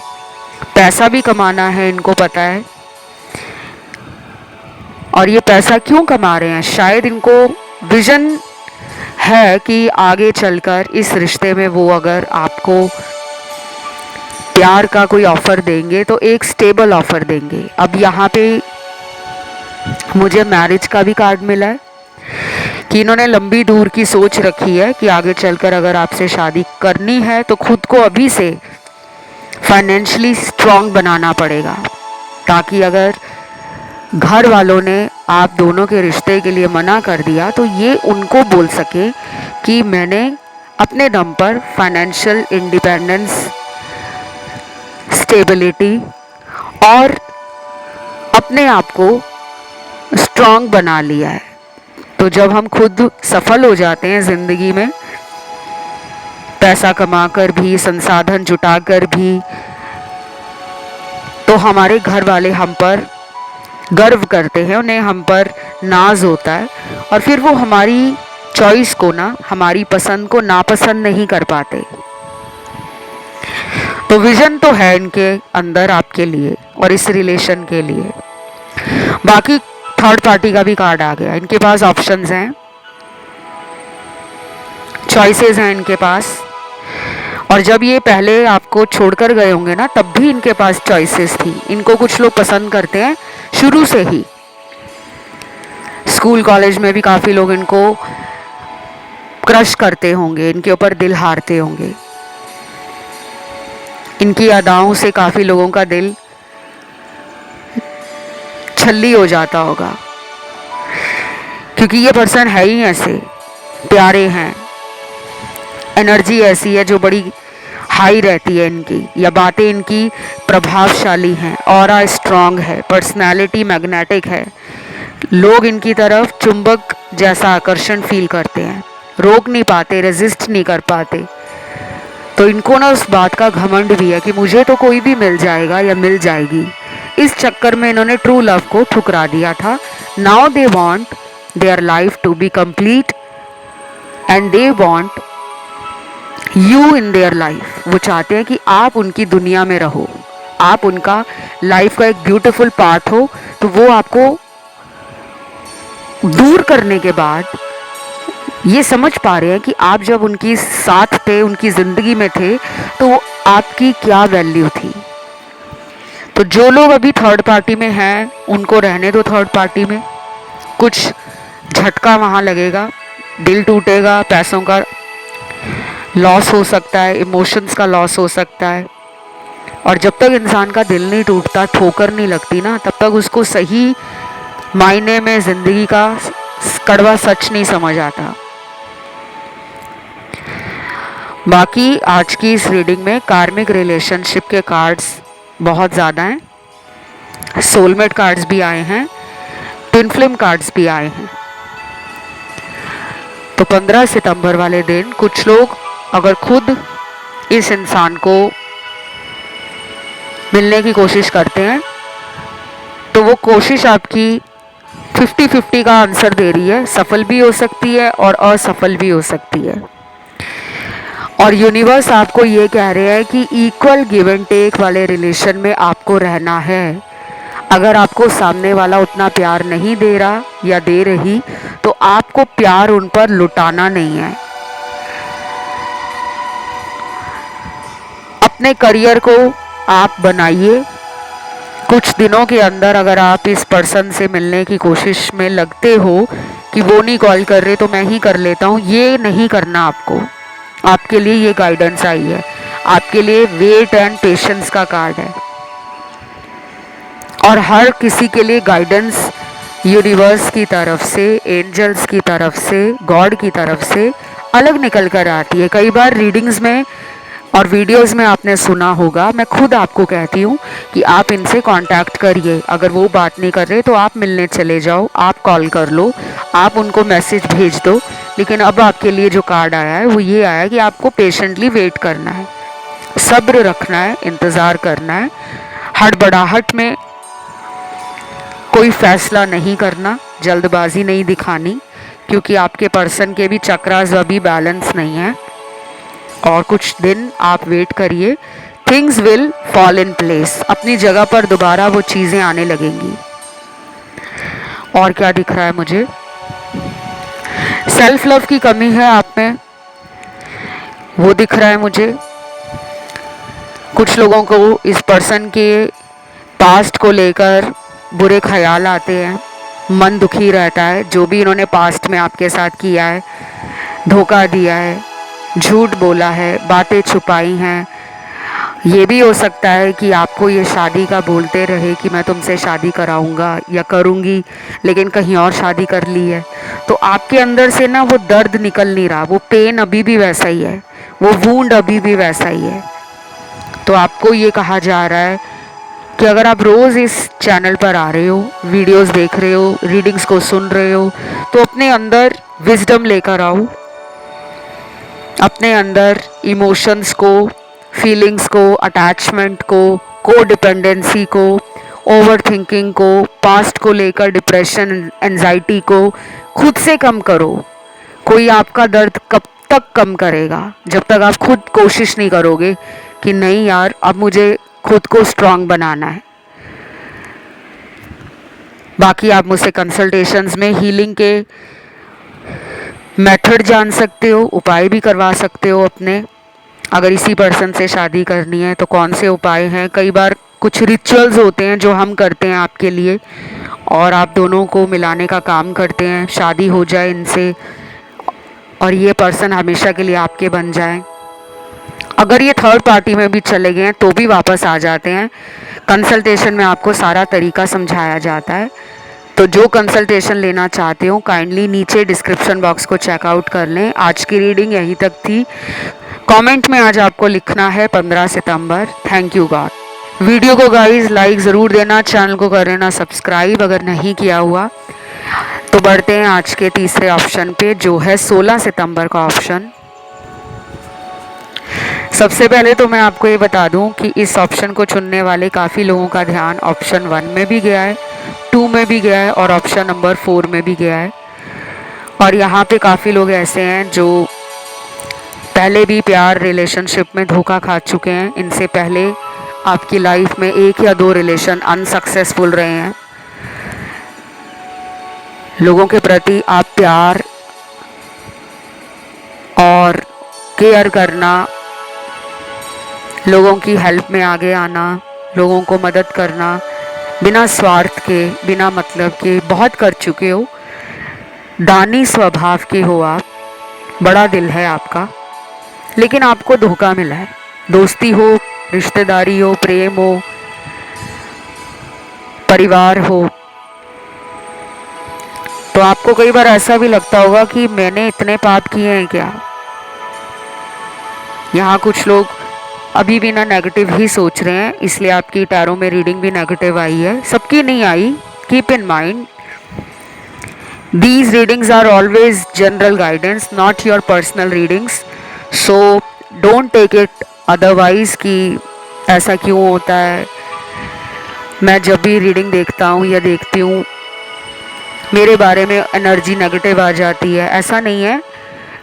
पैसा भी कमाना है इनको पता है, और ये पैसा क्यों कमा रहे हैं, शायद इनको विजन है कि आगे चलकर इस रिश्ते में वो अगर आपको प्यार का कोई ऑफ़र देंगे तो एक स्टेबल ऑफ़र देंगे। अब यहाँ पे मुझे मैरिज का भी कार्ड मिला है कि इन्होंने लंबी दूर की सोच रखी है कि आगे चलकर अगर आपसे शादी करनी है तो खुद को अभी से फाइनेंशियली स्ट्रॉन्ग बनाना पड़ेगा, ताकि अगर घर वालों ने आप दोनों के रिश्ते के लिए मना कर दिया तो ये उनको बोल सके कि मैंने अपने दम पर फाइनेंशियल इंडिपेंडेंस, स्टेबिलिटी और अपने आप को स्ट्रॉन्ग बना लिया है। तो जब हम खुद सफल हो जाते हैं ज़िंदगी में, पैसा कमाकर भी, संसाधन जुटाकर भी, तो हमारे घर वाले हम पर गर्व करते हैं, उन्हें हम पर नाज होता है, और फिर वो हमारी चॉइस को ना, हमारी पसंद को नापसंद नहीं कर पाते। तो विजन तो है इनके अंदर आपके लिए और इस रिलेशन के लिए। बाकी थर्ड पार्टी का भी कार्ड आ गया। इनके पास ऑप्शंस हैं, चॉइसेस हैं इनके पास, और जब ये पहले आपको छोड़कर गए होंगे ना, तब भी इनके पास चॉइसेस थी। इनको कुछ लोग पसंद करते हैं शुरू से ही, स्कूल कॉलेज में भी काफ़ी लोग इनको क्रश करते होंगे, इनके ऊपर दिल हारते होंगे। इनकी अदाओं से काफ़ी लोगों का दिल छल्ली हो जाता होगा, क्योंकि ये पर्सन है ही ऐसे, प्यारे हैं, एनर्जी ऐसी है जो बड़ी हाई रहती है इनकी, या बातें इनकी प्रभावशाली हैं, ऑरा स्ट्रांग है, पर्सनालिटी मैग्नेटिक है, लोग इनकी तरफ चुंबक जैसा आकर्षण फील करते हैं, रोक नहीं पाते, रेजिस्ट नहीं कर पाते। तो इनको ना उस बात का घमंड भी है कि मुझे तो कोई भी मिल जाएगा या मिल जाएगी। इस चक्कर में इन्होंने ट्रू लव को ठुकरा दिया था। Now they want their life to be complete and they want you in their life. वो चाहते हैं कि आप उनकी दुनिया में रहो, आप उनका लाइफ का एक ब्यूटीफुल पार्ट हो। तो वो आपको दूर करने के बाद ये समझ पा रहे हैं कि आप जब उनकी साथ थे, उनकी ज़िंदगी में थे, तो आपकी क्या वैल्यू थी। तो जो लोग अभी थर्ड पार्टी में हैं उनको रहने दो थर्ड पार्टी में। कुछ झटका वहाँ लगेगा, दिल टूटेगा, पैसों का लॉस हो सकता है, इमोशंस का लॉस हो सकता है। और जब तक इंसान का दिल नहीं टूटता, ठोकर नहीं लगती ना, तब तक उसको सही मायने में ज़िंदगी का कड़वा सच नहीं समझ आता। बाकी आज की इस रीडिंग में कार्मिक रिलेशनशिप के कार्ड्स बहुत ज़्यादा हैं, सोलमेट कार्ड्स भी आए हैं, ट्विन फ्लेम कार्ड्स भी आए हैं। तो 15 सितंबर वाले दिन कुछ लोग अगर खुद इस इंसान को मिलने की कोशिश करते हैं तो वो कोशिश आपकी 50-50 का आंसर दे रही है, सफल भी हो सकती है और असफल भी हो सकती है। और यूनिवर्स आपको ये कह रहे हैं कि इक्वल गिव एंड टेक वाले रिलेशन में आपको रहना है। अगर आपको सामने वाला उतना प्यार नहीं दे रहा या दे रही, तो आपको प्यार उन पर लुटाना नहीं है। अपने करियर को आप बनाइए। कुछ दिनों के अंदर अगर आप इस पर्सन से मिलने की कोशिश में लगते हो कि वो नहीं कॉल कर रहे तो मैं ही कर लेता हूँ, ये नहीं करना आपको। आपके लिए ये गाइडेंस आई है, आपके लिए वेट एंड पेशेंस का कार्ड है। और हर किसी के लिए गाइडेंस यूनिवर्स की तरफ से, एंजल्स की तरफ से, गॉड की तरफ से अलग निकल कर आती है। कई बार रीडिंग्स में और वीडियोस में आपने सुना होगा, मैं खुद आपको कहती हूँ कि आप इनसे कांटेक्ट करिए। अगर वो बात नहीं कर रहे तो आप मिलने चले जाओ, आप कॉल कर लो, आप उनको मैसेज भेज दो। लेकिन अब आपके लिए जो कार्ड आया है वो ये आया है कि आपको पेशेंटली वेट करना है, सब्र रखना है, इंतज़ार करना है। हड़बड़ाहट में कोई फैसला नहीं करना, जल्दबाजी नहीं दिखानी, क्योंकि आपके पर्सन के भी चक्रास अभी बैलेंस नहीं है। और कुछ दिन आप वेट करिए, things will fall in place, अपनी जगह पर दोबारा वो चीज़ें आने लगेंगी। और क्या दिख रहा है मुझे, सेल्फ लव की कमी है आप में, वो दिख रहा है मुझे। कुछ लोगों को इस पर्सन के पास्ट को लेकर बुरे ख्याल आते हैं, मन दुखी रहता है। जो भी इन्होंने पास्ट में आपके साथ किया है, धोखा दिया है, झूठ बोला है, बातें छुपाई हैं, ये भी हो सकता है कि आपको ये शादी का बोलते रहे कि मैं तुमसे शादी कराऊंगा या करूंगी, लेकिन कहीं और शादी कर ली है। तो आपके अंदर से ना वो दर्द निकल नहीं रहा, वो पेन अभी भी वैसा ही है, वो वूंड अभी भी वैसा ही है। तो आपको ये कहा जा रहा है कि अगर आप रोज़ इस चैनल पर आ रहे हो, वीडियोस देख रहे हो, रीडिंग्स को सुन रहे हो, तो अपने अंदर विजडम लेकर आओ, अपने अंदर इमोशंस को, फीलिंग्स को, अटैचमेंट को, को डिपेंडेंसी को, ओवर थिंकिंग को, पास्ट को लेकर डिप्रेशन, एंजाइटी को खुद से कम करो। कोई आपका दर्द कब तक कम करेगा जब तक आप खुद कोशिश नहीं करोगे कि नहीं यार, अब मुझे खुद को स्ट्रांग बनाना है। बाकी आप मुझसे कंसल्टेशंस में हीलिंग के मेथड जान सकते हो, उपाय भी करवा सकते हो अपने। अगर इसी पर्सन से शादी करनी है तो कौन से उपाय हैं। कई बार कुछ रिचुअल्स होते हैं जो हम करते हैं आपके लिए, और आप दोनों को मिलाने का काम करते हैं, शादी हो जाए इनसे। और ये पर्सन हमेशा के लिए आपके बन जाए। अगर ये थर्ड पार्टी में भी चले गए हैं तो भी वापस आ जाते हैं। कंसल्टेशन में आपको सारा तरीका समझाया जाता है। तो जो कंसल्टेशन लेना चाहते हो काइंडली नीचे डिस्क्रिप्शन बॉक्स को चेकआउट कर लें। आज की रीडिंग यहीं तक थी। कमेंट में आज आपको लिखना है 15 सितंबर। Thank you God. वीडियो को गाइस लाइक ज़रूर देना, चैनल को कर लेना सब्सक्राइब अगर नहीं किया हुआ। तो बढ़ते हैं आज के तीसरे ऑप्शन पे, जो है 16 सितंबर का ऑप्शन। सबसे पहले तो मैं आपको ये बता दूं कि इस ऑप्शन को चुनने वाले काफ़ी लोगों का ध्यान ऑप्शन 1 में भी गया है, 2 में भी गया है और ऑप्शन नंबर 4 में भी गया है। और यहाँ पे काफ़ी लोग ऐसे हैं जो पहले भी प्यार रिलेशनशिप में धोखा खा चुके हैं। इनसे पहले आपकी लाइफ में 1 या 2 रिलेशन अनसक्सेसफुल रहे हैं। लोगों के प्रति आप प्यार और केयर करना, लोगों की हेल्प में आगे आना, लोगों को मदद करना, बिना स्वार्थ के, बिना मतलब के बहुत कर चुके हो। दानी स्वभाव के हो आप, बड़ा दिल है आपका, लेकिन आपको धोखा मिला है। दोस्ती हो, रिश्तेदारी हो, प्रेम हो, परिवार हो, तो आपको कई बार ऐसा भी लगता होगा कि मैंने इतने पाप किए हैं क्या। यहाँ कुछ लोग अभी भी ना नेगेटिव ही सोच रहे हैं, इसलिए आपकी टैरो में रीडिंग भी नेगेटिव आई है। सबकी नहीं आई, keep in mind these readings are always general guidance, not your personal readings. So don't take it otherwise कि ऐसा क्यों होता है, मैं जब भी रीडिंग देखता हूँ या देखती हूँ मेरे बारे में एनर्जी नेगेटिव आ जाती है। ऐसा नहीं है।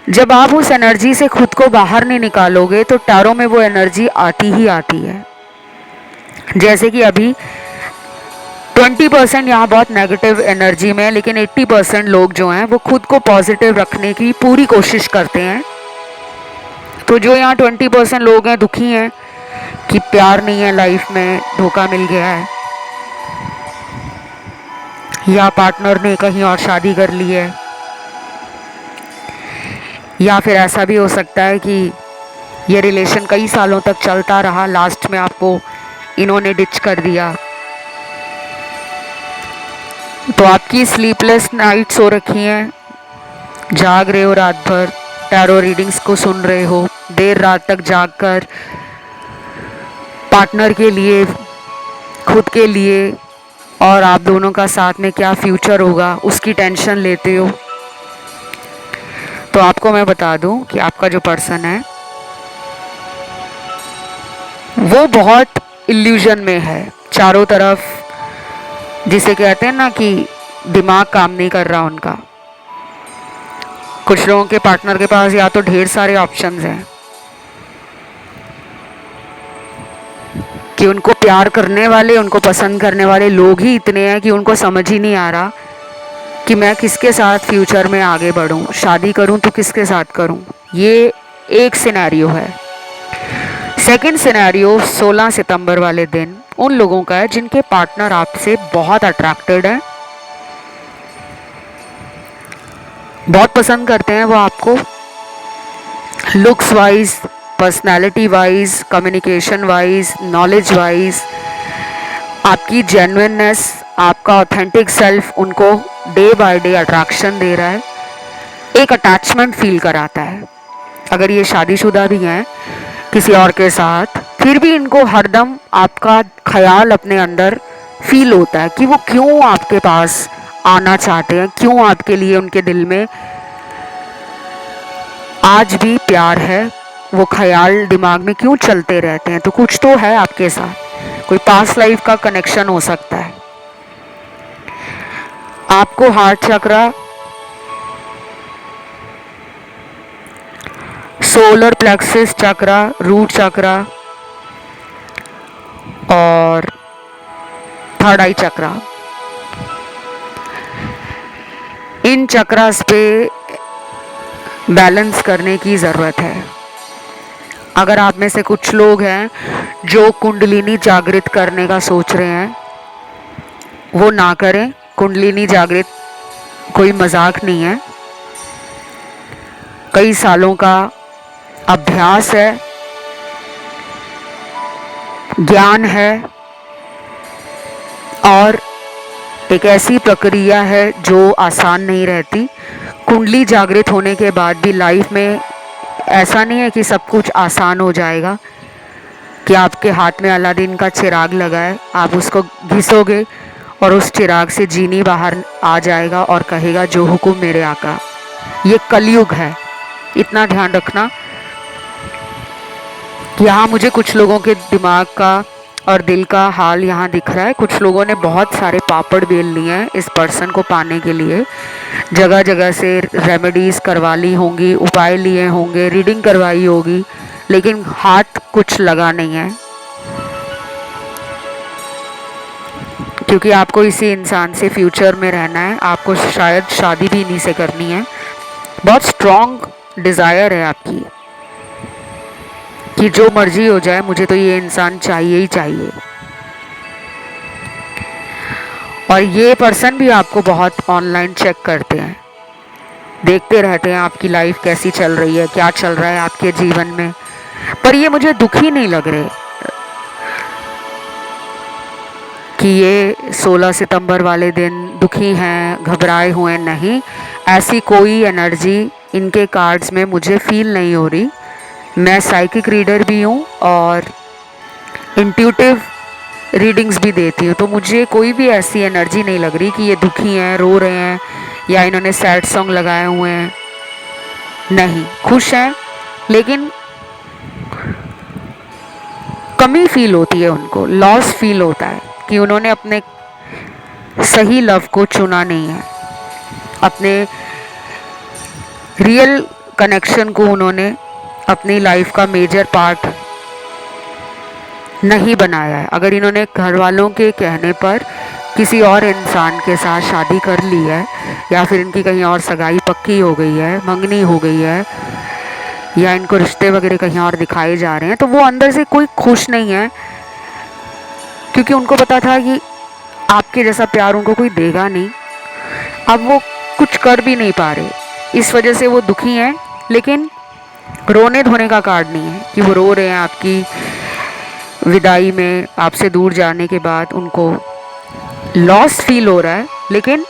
जब आप उस एनर्जी से खुद को बाहर नहीं निकालोगे तो टैरो में वो एनर्जी आती ही आती है। जैसे कि अभी 20% यहाँ बहुत नेगेटिव एनर्जी में है, लेकिन 80% लोग जो हैं वो खुद को पॉजिटिव रखने की पूरी कोशिश करते हैं। तो जो यहाँ 20% लोग हैं दुखी हैं कि प्यार नहीं है लाइफ में, धोखा मिल गया है, या पार्टनर ने कहीं और शादी कर ली है, या फिर ऐसा भी हो सकता है कि ये रिलेशन कई सालों तक चलता रहा, लास्ट में आपको इन्होंने डिच कर दिया। तो आपकी स्लीपलेस नाइट्स हो रखी हैं, जाग रहे हो रात भर, टैरो रीडिंग्स को सुन रहे हो, देर रात तक जागकर पार्टनर के लिए, खुद के लिए और आप दोनों का साथ में क्या फ्यूचर होगा उसकी टेंशन लेते हो। तो आपको मैं बता दूं कि आपका जो पर्सन है वो बहुत इल्यूजन में है, चारों तरफ, जिसे कहते हैं ना कि दिमाग काम नहीं कर रहा उनका। कुछ लोगों के पार्टनर के पास या तो ढेर सारे ऑप्शंस हैं कि उनको प्यार करने वाले, उनको पसंद करने वाले लोग ही इतने हैं कि उनको समझ ही नहीं आ रहा कि मैं किसके साथ फ्यूचर में आगे बढ़ूं, शादी करूं तो किसके साथ करूं। ये एक सिनेरियो है। सेकंड सिनेरियो 16 सितंबर वाले दिन उन लोगों का है जिनके पार्टनर आपसे बहुत अट्रैक्टेड है, बहुत पसंद करते हैं वो आपको, looks wise, personality wise, communication wise, knowledge wise, आपकी जेन्युइननेस, आपका ऑथेंटिक सेल्फ उनको डे बाय डे अट्रैक्शन दे रहा है, एक अटैचमेंट फील कराता है। अगर ये शादीशुदा भी हैं किसी और के साथ, फिर भी इनको हरदम आपका ख्याल अपने अंदर फील होता है कि वो क्यों आपके पास आना चाहते हैं, क्यों आपके लिए उनके दिल में आज भी प्यार है, वो ख्याल दिमाग में क्यों चलते रहते हैं। तो कुछ तो है आपके साथ, कोई पास्ट लाइफ का कनेक्शन हो सकता है। आपको हार्ट चक्रा, सोलर प्लेक्सिस चक्रा, रूट चक्रा और थर्ड आई चक्रा, इन चक्रास पे बैलेंस करने की ज़रूरत है। अगर आप में से कुछ लोग हैं जो कुंडलिनी जागृत करने का सोच रहे हैं, वो ना करें। कुंडलिनी जागृत कोई मजाक नहीं है। कई सालों का अभ्यास है, ज्ञान है और एक ऐसी प्रक्रिया है जो आसान नहीं रहती। कुंडली जागृत होने के बाद भी लाइफ में ऐसा नहीं है कि सब कुछ आसान हो जाएगा, कि आपके हाथ में अलादीन का चिराग लगा है, आप उसको घिसोगे और उस चिराग से जीनी बाहर आ जाएगा और कहेगा जो हुक्म मेरे आका। ये कलयुग है, इतना ध्यान रखना। यहाँ मुझे कुछ लोगों के दिमाग का और दिल का हाल यहाँ दिख रहा है। कुछ लोगों ने बहुत सारे पापड़ बेल लिए हैं इस पर्सन को पाने के लिए, जगह जगह से रेमेडीज़ करवा ली होंगी, उपाय लिए होंगे, रीडिंग करवाई होगी, लेकिन हाथ कुछ लगा नहीं है, क्योंकि आपको इसी इंसान से फ्यूचर में रहना है। आपको शायद शादी भी इन्हीं से करनी है। बहुत स्ट्रॉन्ग डिज़ायर है आपकी कि जो मर्जी हो जाए, मुझे तो ये इंसान चाहिए ही चाहिए। और ये पर्सन भी आपको बहुत ऑनलाइन चेक करते हैं, देखते रहते हैं आपकी लाइफ कैसी चल रही है, क्या चल रहा है आपके जीवन में। पर ये मुझे दुखी नहीं लग रहे कि ये 16 सितंबर वाले दिन दुखी हैं, घबराए हुए नहीं। ऐसी कोई एनर्जी इनके कार्ड्स में मुझे फील नहीं हो रही। मैं साइकिक रीडर भी हूँ और इंट्यूटिव रीडिंग्स भी देती हूँ, तो मुझे कोई भी ऐसी एनर्जी नहीं लग रही कि ये दुखी हैं, रो रहे हैं या इन्होंने सैड सॉन्ग लगाए हुए हैं। नहीं, खुश हैं, लेकिन कमी फील होती है उनको, लॉस फील होता है कि उन्होंने अपने सही लव को चुना नहीं है, अपने रियल कनेक्शन को उन्होंने अपनी लाइफ का मेजर पार्ट नहीं बनाया है। अगर इन्होंने घर वालों के कहने पर किसी और इंसान के साथ शादी कर ली है, या फिर इनकी कहीं और सगाई पक्की हो गई है, मंगनी हो गई है, या इनको रिश्ते वगैरह कहीं और दिखाए जा रहे हैं, तो वो अंदर से कोई खुश नहीं है, क्योंकि उनको पता था कि आपके जैसा प्यार उनको कोई देगा नहीं। अब वो कुछ कर भी नहीं पा रहे, इस वजह से वो दुखी हैं। लेकिन रोने धोने का कार्ड नहीं है कि वो रो रहे हैं आपकी विदाई में, आपसे दूर जाने के बाद उनको लॉस फील हो रहा है, लेकिन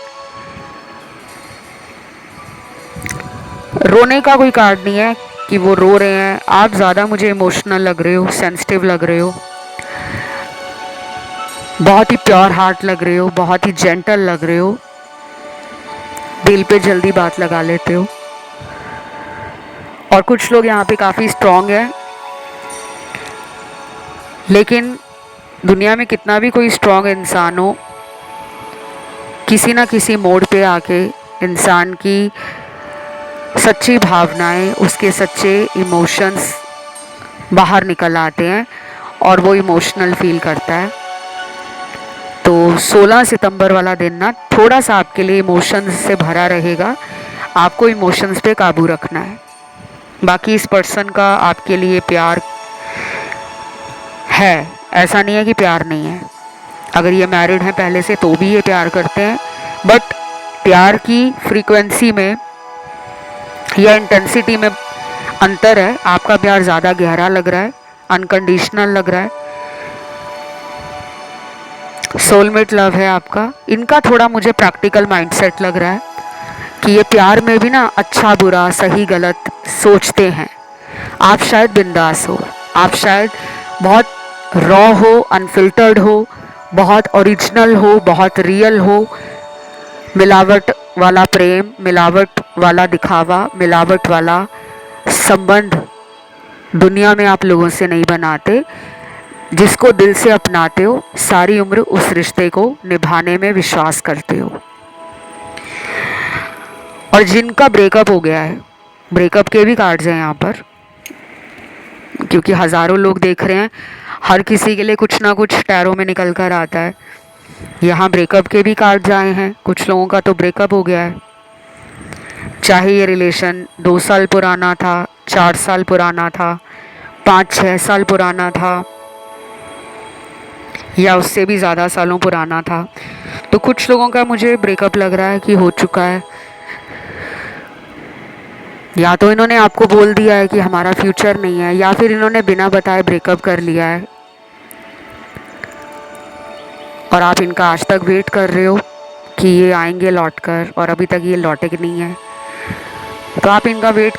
रोने का कोई कार्ड नहीं है कि वो रो रहे हैं। आप ज़्यादा मुझे इमोशनल लग रहे हो, सेंसिटिव लग रहे हो, बहुत ही प्योर हार्ट लग रहे हो, बहुत ही जेंटल लग रहे हो, दिल पे जल्दी बात लगा लेते हो। और कुछ लोग यहाँ पे काफ़ी स्ट्रॉन्ग हैं, लेकिन दुनिया में कितना भी कोई स्ट्रॉन्ग इंसान हो, किसी ना किसी मोड़ पे आके इंसान की सच्ची भावनाएं, उसके सच्चे इमोशंस बाहर निकल आते हैं और वो इमोशनल फील करता है। तो 16 सितंबर वाला दिन ना थोड़ा सा आपके लिए इमोशंस से भरा रहेगा, आपको इमोशंस पे काबू रखना है। बाकी इस पर्सन का आपके लिए प्यार है, ऐसा नहीं है कि प्यार नहीं है। अगर ये मैरिड हैं पहले से तो भी ये प्यार करते हैं, बट प्यार की फ्रीक्वेंसी में या इंटेंसिटी में अंतर है। आपका प्यार ज़्यादा गहरा लग रहा है, अनकंडीशनल लग रहा है, सोलमेट लव है आपका। इनका थोड़ा मुझे प्रैक्टिकल माइंडसेट लग रहा है कि ये प्यार में भी ना अच्छा बुरा सही गलत सोचते हैं। आप शायद बिंदास हो, आप शायद बहुत रॉ हो, अनफिल्टर्ड हो, बहुत ओरिजिनल हो, बहुत रियल हो। मिलावट वाला प्रेम, मिलावट वाला दिखावा, मिलावट वाला संबंध दुनिया में आप लोगों से नहीं बनाते। जिसको दिल से अपनाते हो, सारी उम्र उस रिश्ते को निभाने में विश्वास करते हो। और जिनका ब्रेकअप हो गया है, ब्रेकअप के भी कार्ड्स हैं यहाँ पर, क्योंकि हज़ारों लोग देख रहे हैं, हर किसी के लिए कुछ ना कुछ टैरो में निकल कर आता है। यहाँ ब्रेकअप के भी कार्ड्स आए हैं, कुछ लोगों का तो ब्रेकअप हो गया है। चाहे ये रिलेशन 2 साल पुराना था, 4 साल पुराना था, 5-6 साल पुराना था, या उससे भी ज़्यादा सालों पुराना था, तो कुछ लोगों का मुझे ब्रेकअप लग रहा है कि हो चुका है। या तो इन्होंने आपको बोल दिया है कि हमारा फ्यूचर नहीं है, या फिर इन्होंने बिना बताए ब्रेकअप कर लिया है और आप इनका आज तक वेट कर रहे हो कि ये आएंगे लौट कर, और अभी तक ये लौटे कि नहीं है। तो आप इनका वेट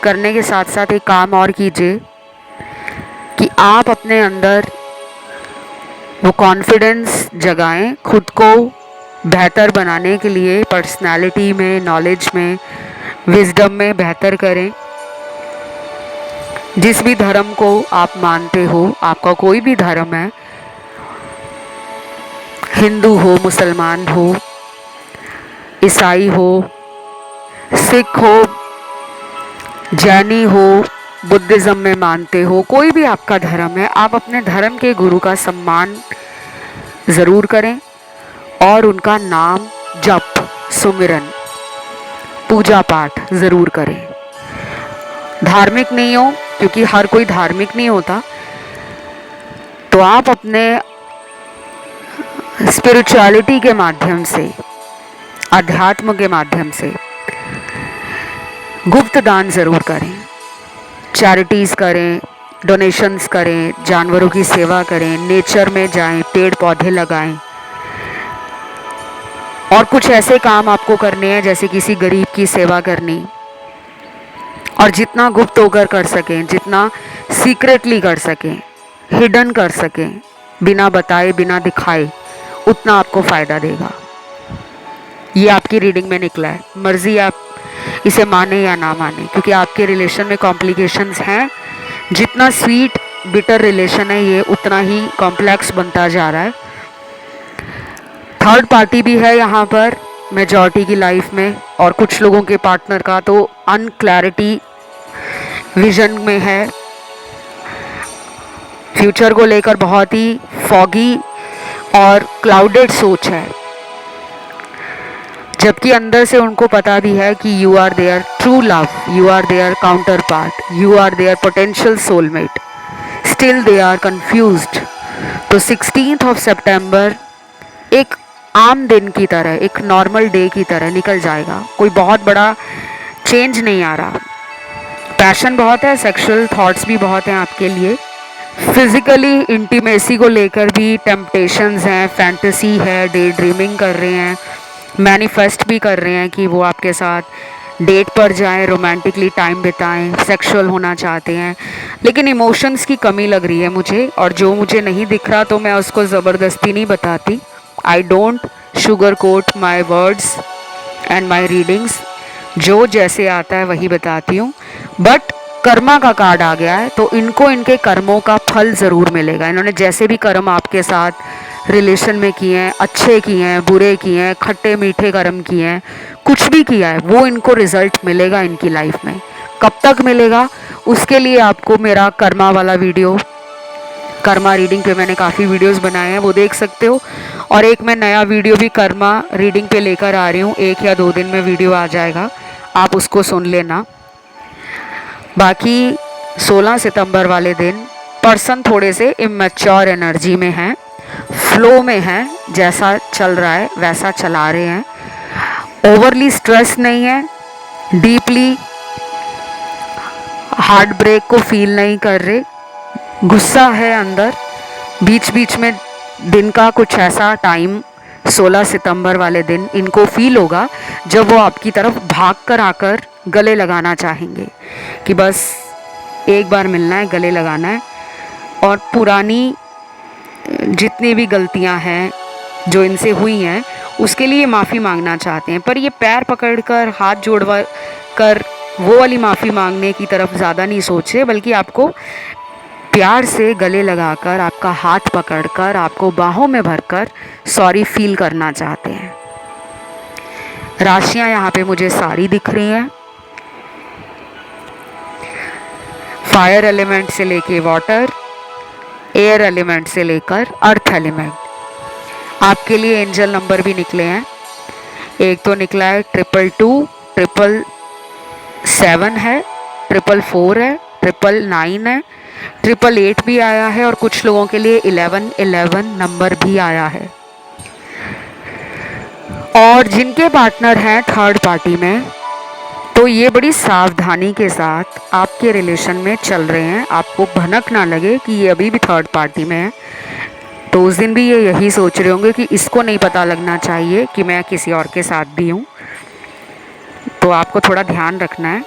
करने के साथ साथ एक काम और कीजिए कि आप अपने अंदर वो कॉन्फिडेंस जगाएं, खुद को बेहतर बनाने के लिए, पर्सनालिटी में, नॉलेज में, विजडम में बेहतर करें। जिस भी धर्म को आप मानते हो, आपका कोई भी धर्म है, हिंदू हो, मुसलमान हो, ईसाई हो, सिख हो, जैनी हो, बुद्धिज़्म में मानते हो, कोई भी आपका धर्म है, आप अपने धर्म के गुरु का सम्मान ज़रूर करें और उनका नाम जप, सुमिरन, पूजा पाठ ज़रूर करें। धार्मिक नहीं हो, क्योंकि हर कोई धार्मिक नहीं होता, तो आप अपने स्पिरिचुअलिटी के माध्यम से, अध्यात्म के माध्यम से गुप्त दान ज़रूर करें, चैरिटीज़ करें, डोनेशंस करें, जानवरों की सेवा करें, नेचर में जाएं, पेड़ पौधे लगाएं, और कुछ ऐसे काम आपको करने हैं जैसे किसी गरीब की सेवा करनी, और जितना गुप्त होकर कर सकें, जितना सीक्रेटली कर सकें, हिडन कर सकें, बिना बताए, बिना दिखाए, उतना आपको फ़ायदा देगा। ये आपकी रीडिंग में निकला है, मर्जी आप इसे माने या ना माने, क्योंकि आपके रिलेशन में कॉम्प्लिकेशंस हैं। जितना स्वीट बिटर रिलेशन है, ये उतना ही कॉम्प्लेक्स बनता जा रहा है। थर्ड पार्टी भी है यहाँ पर मेजॉरिटी की लाइफ में, और कुछ लोगों के पार्टनर का तो अनक्लैरिटी विजन में है, फ्यूचर को लेकर बहुत ही फॉगी और क्लाउडेड सोच है, जबकि अंदर से उनको पता भी है कि you are their true love, you are their counterpart, you are their potential soulmate, still they are confused. तो 16 सितंबर एक आम दिन की तरह, एक नॉर्मल डे की तरह निकल जाएगा, कोई बहुत बड़ा चेंज नहीं आ रहा। पैशन बहुत है, सेक्सुअल थॉट्स भी बहुत हैं आपके लिए, फिजिकली इंटीमेसी को लेकर भी टेम्पटेशंस हैं, फैंटेसी है, डे ड्रीमिंग कर रहे हैं, मैनिफेस्ट भी कर रहे हैं कि वो आपके साथ डेट पर जाएं, रोमांटिकली टाइम बिताएं, सेक्सुअल होना चाहते हैं, लेकिन इमोशंस की कमी लग रही है मुझे, और जो मुझे नहीं दिख रहा तो मैं उसको ज़बरदस्ती नहीं बताती। I don't sugar coat my words and my readings, जो जैसे आता है वही बताती हूँ। बट कर्मा का कार्ड आ गया है, तो इनको इनके कर्मों का फल ज़रूर मिलेगा। इन्होंने जैसे भी कर्म आपके साथ रिलेशन में किए हैं, अच्छे किए हैं, बुरे किए हैं, खट्टे मीठे कर्म किए हैं, कुछ भी किया है, वो इनको रिजल्ट मिलेगा इनकी लाइफ में। कब तक मिलेगा, उसके लिए आपको मेरा कर्मा वाला वीडियो, कर्मा रीडिंग पे मैंने काफ़ी वीडियोस बनाए हैं, वो देख सकते हो। और एक मैं नया वीडियो भी कर्मा रीडिंग पे लेकर आ रही हूँ, 1 या 2 दिन में वीडियो आ जाएगा, आप उसको सुन लेना। बाकी 16 सितंबर वाले दिन पर्सन थोड़े से इमेच्योर एनर्जी में हैं, फ्लो में हैं, जैसा चल रहा है वैसा चला रहे हैं, ओवरली स्ट्रेस नहीं है, डीपली हार्ट ब्रेक को फील नहीं कर रहे, गुस्सा है अंदर। बीच बीच में दिन का कुछ ऐसा टाइम 16 सितंबर वाले दिन इनको फील होगा जब वो आपकी तरफ भाग कर आकर गले लगाना चाहेंगे कि बस एक बार मिलना है, गले लगाना है, और पुरानी जितनी भी गलतियां हैं जो इनसे हुई हैं उसके लिए माफ़ी मांगना चाहते हैं। पर ये पैर पकड़कर, हाथ जोड़वा कर वो वाली माफ़ी मांगने की तरफ ज़्यादा नहीं सोचे, बल्कि आपको प्यार से गले लगाकर, आपका हाथ पकड़कर, आपको बाहों में भरकर सॉरी फील करना चाहते हैं। राशियां यहाँ पे मुझे सारी दिख रही हैं, फायर एलिमेंट से लेके वाटर, एयर एलिमेंट से लेकर अर्थ एलिमेंट। आपके लिए एंजल नंबर भी निकले हैं, एक तो निकला है 222, 777 है, 444 है, 999 है, 888 भी आया है, और कुछ लोगों के लिए 1111 नंबर भी आया है। और जिनके पार्टनर हैं थर्ड पार्टी में, तो ये बड़ी सावधानी के साथ आपके रिलेशन में चल रहे हैं, आपको भनक ना लगे कि ये अभी भी थर्ड पार्टी में है। तो उस दिन भी ये यही सोच रहे होंगे कि इसको नहीं पता लगना चाहिए कि मैं किसी और के साथ भी हूँ। तो आपको थोड़ा ध्यान रखना है।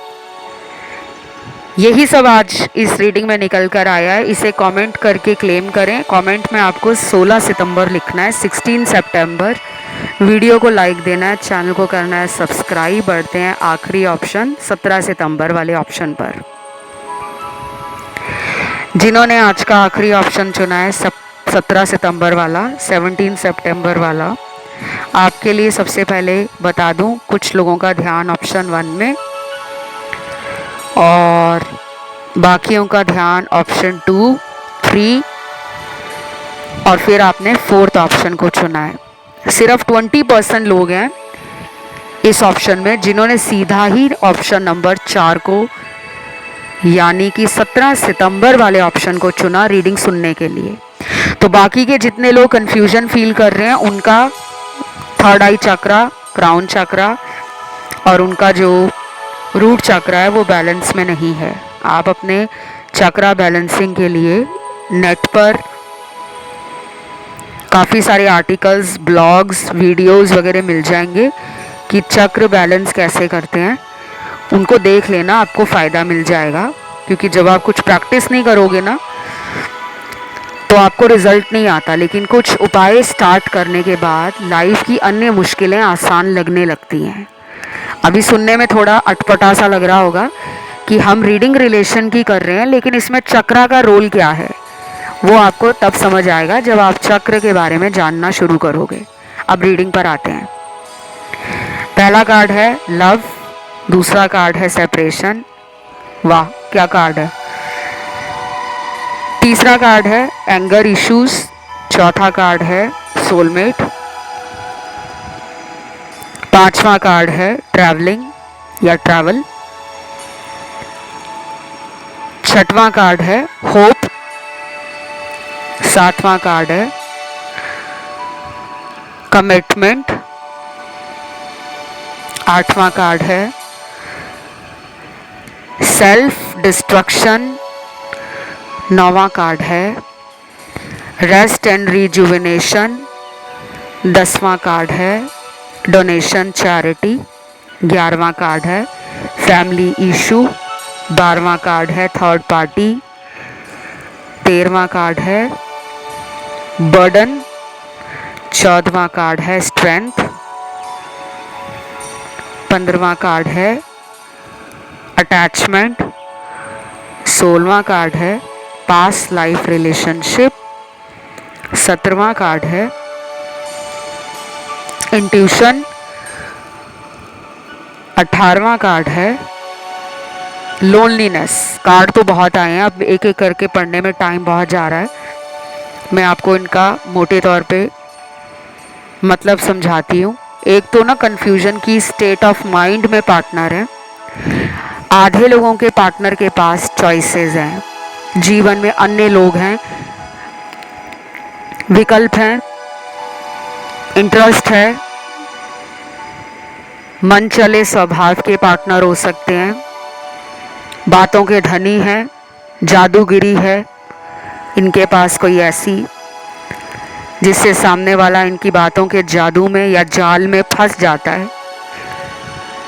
यही सब आज इस रीडिंग में निकल कर आया है। इसे कमेंट करके क्लेम करें। कमेंट में आपको 16 सितंबर लिखना है, 16 सितंबर। वीडियो को लाइक देना है, चैनल को करना है सब्सक्राइब। बढ़ते हैं आखिरी ऑप्शन 17 सितंबर वाले ऑप्शन पर। जिन्होंने आज का आखिरी ऑप्शन चुना है 17 सितंबर वाला, 17 सितंबर वाला, आपके लिए सबसे पहले बता दूं कुछ लोगों का ध्यान ऑप्शन 1 में और बाकियों का ध्यान ऑप्शन 2, 3 और फिर आपने 4th ऑप्शन को चुना है। सिर्फ 20% लोग हैं इस ऑप्शन में जिन्होंने सीधा ही ऑप्शन नंबर 4 को यानी कि 17 सितंबर वाले ऑप्शन को चुना रीडिंग सुनने के लिए। तो बाकी के जितने लोग कंफ्यूजन फील कर रहे हैं उनका थर्ड आई चक्रा, क्राउन चक्रा और उनका जो रूट चक्रा है वो बैलेंस में नहीं है। आप अपने चक्रा बैलेंसिंग के लिए नेट पर काफ़ी सारे आर्टिकल्स, ब्लॉग्स, वीडियोस वगैरह मिल जाएंगे कि चक्र बैलेंस कैसे करते हैं। उनको देख लेना, आपको फ़ायदा मिल जाएगा। क्योंकि जब आप कुछ प्रैक्टिस नहीं करोगे ना तो आपको रिजल्ट नहीं आता, लेकिन कुछ उपाय स्टार्ट करने के बाद लाइफ की अन्य मुश्किलें आसान लगने लगती हैं। अभी सुनने में थोड़ा अटपटा सा लग रहा होगा कि हम रीडिंग रिलेशन की कर रहे हैं, लेकिन इसमें चक्रा का रोल क्या है वो आपको तब समझ आएगा जब आप चक्र के बारे में जानना शुरू करोगे। अब रीडिंग पर आते हैं। पहला कार्ड है लव, दूसरा कार्ड है सेपरेशन। वाह क्या कार्ड है। तीसरा कार्ड है एंगर इश्यूज, चौथा कार्ड है सोलमेट, पांचवा कार्ड है ट्रैवलिंग या ट्रैवल, छठवां कार्ड है होप, सातवां कार्ड है कमिटमेंट, आठवां कार्ड है सेल्फ डिस्ट्रक्शन, नौवां कार्ड है रेस्ट एंड रिजुविनेशन, 10वां कार्ड है डोनेशन चैरिटी, 11वां कार्ड है फैमिली इशू, 12वां कार्ड है थर्ड पार्टी, 13वां कार्ड है बर्डन, 14वां कार्ड है स्ट्रेंथ, 15वां कार्ड है अटैचमेंट, 16वां कार्ड है पास्ट लाइफ रिलेशनशिप, 17वां कार्ड है इंट्यूशन, 18वां कार्ड है लोनलीनेस। कार्ड तो बहुत आए हैं, अब एक एक करके पढ़ने में टाइम बहुत जा रहा है। मैं आपको इनका मोटे तौर पे मतलब समझाती हूँ। एक तो ना कन्फ्यूजन की स्टेट ऑफ माइंड में पार्टनर है। आधे लोगों के पार्टनर के पास चॉइसेस हैं, जीवन में अन्य लोग हैं, विकल्प हैं, इंटरेस्ट है, मन चले स्वभाव के पार्टनर हो सकते हैं, बातों के धनी हैं, जादूगिरी है इनके पास कोई ऐसी जिससे सामने वाला इनकी बातों के जादू में या जाल में फंस जाता है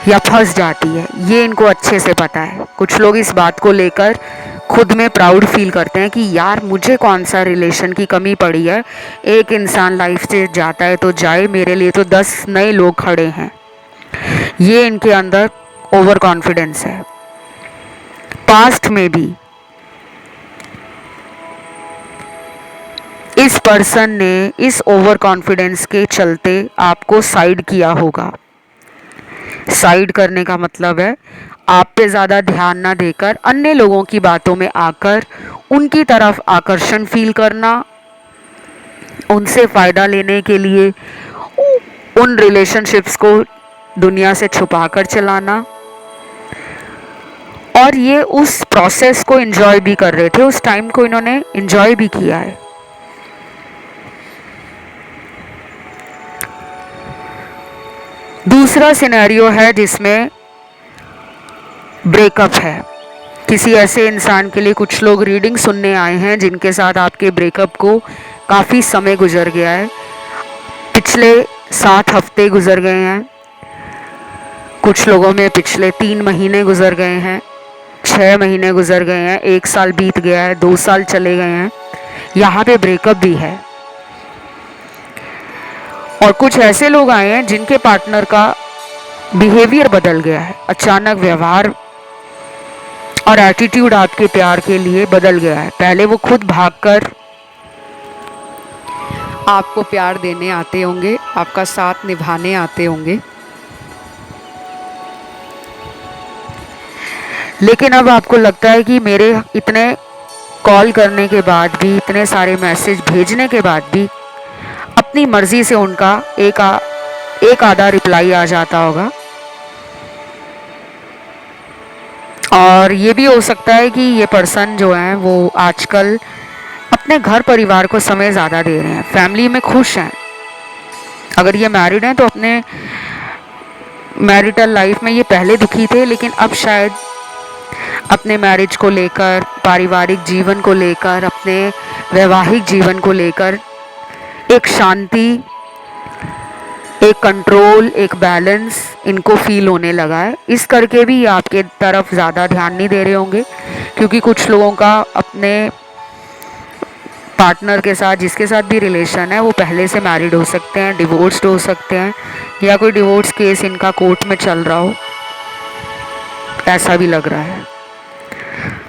या फंस जाती है। ये इनको अच्छे से पता है। कुछ लोग इस बात को लेकर खुद में प्राउड फील करते हैं कि यार मुझे कौन सा रिलेशन की कमी पड़ी है, एक इंसान लाइफ से जाता है तो जाए, मेरे लिए तो 10 नए लोग खड़े हैं। ये इनके अंदर ओवर कॉन्फिडेंस है। पास्ट में भी इस पर्सन ने इस ओवर कॉन्फिडेंस के चलते आपको साइड किया होगा। साइड करने का मतलब है आप पे ज़्यादा ध्यान ना देकर अन्य लोगों की बातों में आकर उनकी तरफ आकर्षण फील करना, उनसे फ़ायदा लेने के लिए उन रिलेशनशिप्स को दुनिया से छुपा कर चलाना। और ये उस प्रोसेस को एंजॉय भी कर रहे थे, उस टाइम को इन्होंने एंजॉय भी किया है। दूसरा सिनेरियो है जिसमें ब्रेकअप है। किसी ऐसे इंसान के लिए कुछ लोग रीडिंग सुनने आए हैं जिनके साथ आपके ब्रेकअप को काफ़ी समय गुजर गया है, पिछले 7 हफ्ते गुजर गए हैं, कुछ लोगों में पिछले 3 महीने गुजर गए हैं, 6 महीने गुजर गए हैं, 1 साल बीत गया है, 2 साल चले गए हैं। यहाँ पे ब्रेकअप भी है। और कुछ ऐसे लोग आए हैं जिनके पार्टनर का बिहेवियर बदल गया है, अचानक व्यवहार और एटीट्यूड आपके प्यार के लिए बदल गया है। पहले वो खुद भागकर आपको प्यार देने आते होंगे, आपका साथ निभाने आते होंगे, लेकिन अब आपको लगता है कि मेरे इतने कॉल करने के बाद भी, इतने सारे मैसेज भेजने के बाद भी अपनी मर्जी से उनका एक आधा रिप्लाई आ जाता होगा। और ये भी हो सकता है कि ये पर्सन जो है वो आजकल अपने घर परिवार को समय ज़्यादा दे रहे हैं, फैमिली में खुश हैं। अगर ये मैरिड हैं तो अपने मैरिटल लाइफ में ये पहले दुखी थे, लेकिन अब शायद अपने मैरिज को लेकर, पारिवारिक जीवन को लेकर, अपने वैवाहिक जीवन को लेकर एक शांति, एक कंट्रोल, एक बैलेंस इनको फील होने लगा है। इस करके भी आपके तरफ ज़्यादा ध्यान नहीं दे रहे होंगे, क्योंकि कुछ लोगों का अपने पार्टनर के साथ, जिसके साथ भी रिलेशन है, वो पहले से मैरिड हो सकते हैं, डिवोर्स्ड हो सकते हैं, या कोई डिवोर्स केस इनका कोर्ट में चल रहा हो, ऐसा भी लग रहा है।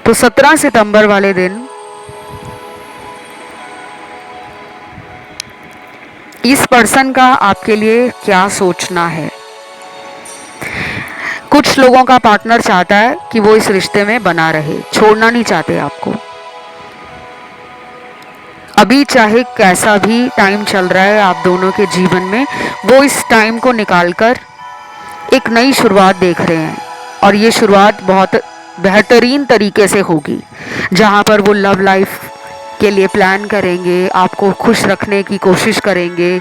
तो 17 सितंबर वाले दिन इस पर्सन का आपके लिए क्या सोचना है। कुछ लोगों का पार्टनर चाहता है कि वो इस रिश्ते में बना रहे, छोड़ना नहीं चाहते आपको। अभी चाहे कैसा भी टाइम चल रहा है आप दोनों के जीवन में, वो इस टाइम को निकालकर एक नई शुरुआत देख रहे हैं, और ये शुरुआत बहुत बेहतरीन तरीके से होगी, जहाँ पर वो लव लाइफ के लिए प्लान करेंगे, आपको खुश रखने की कोशिश करेंगे,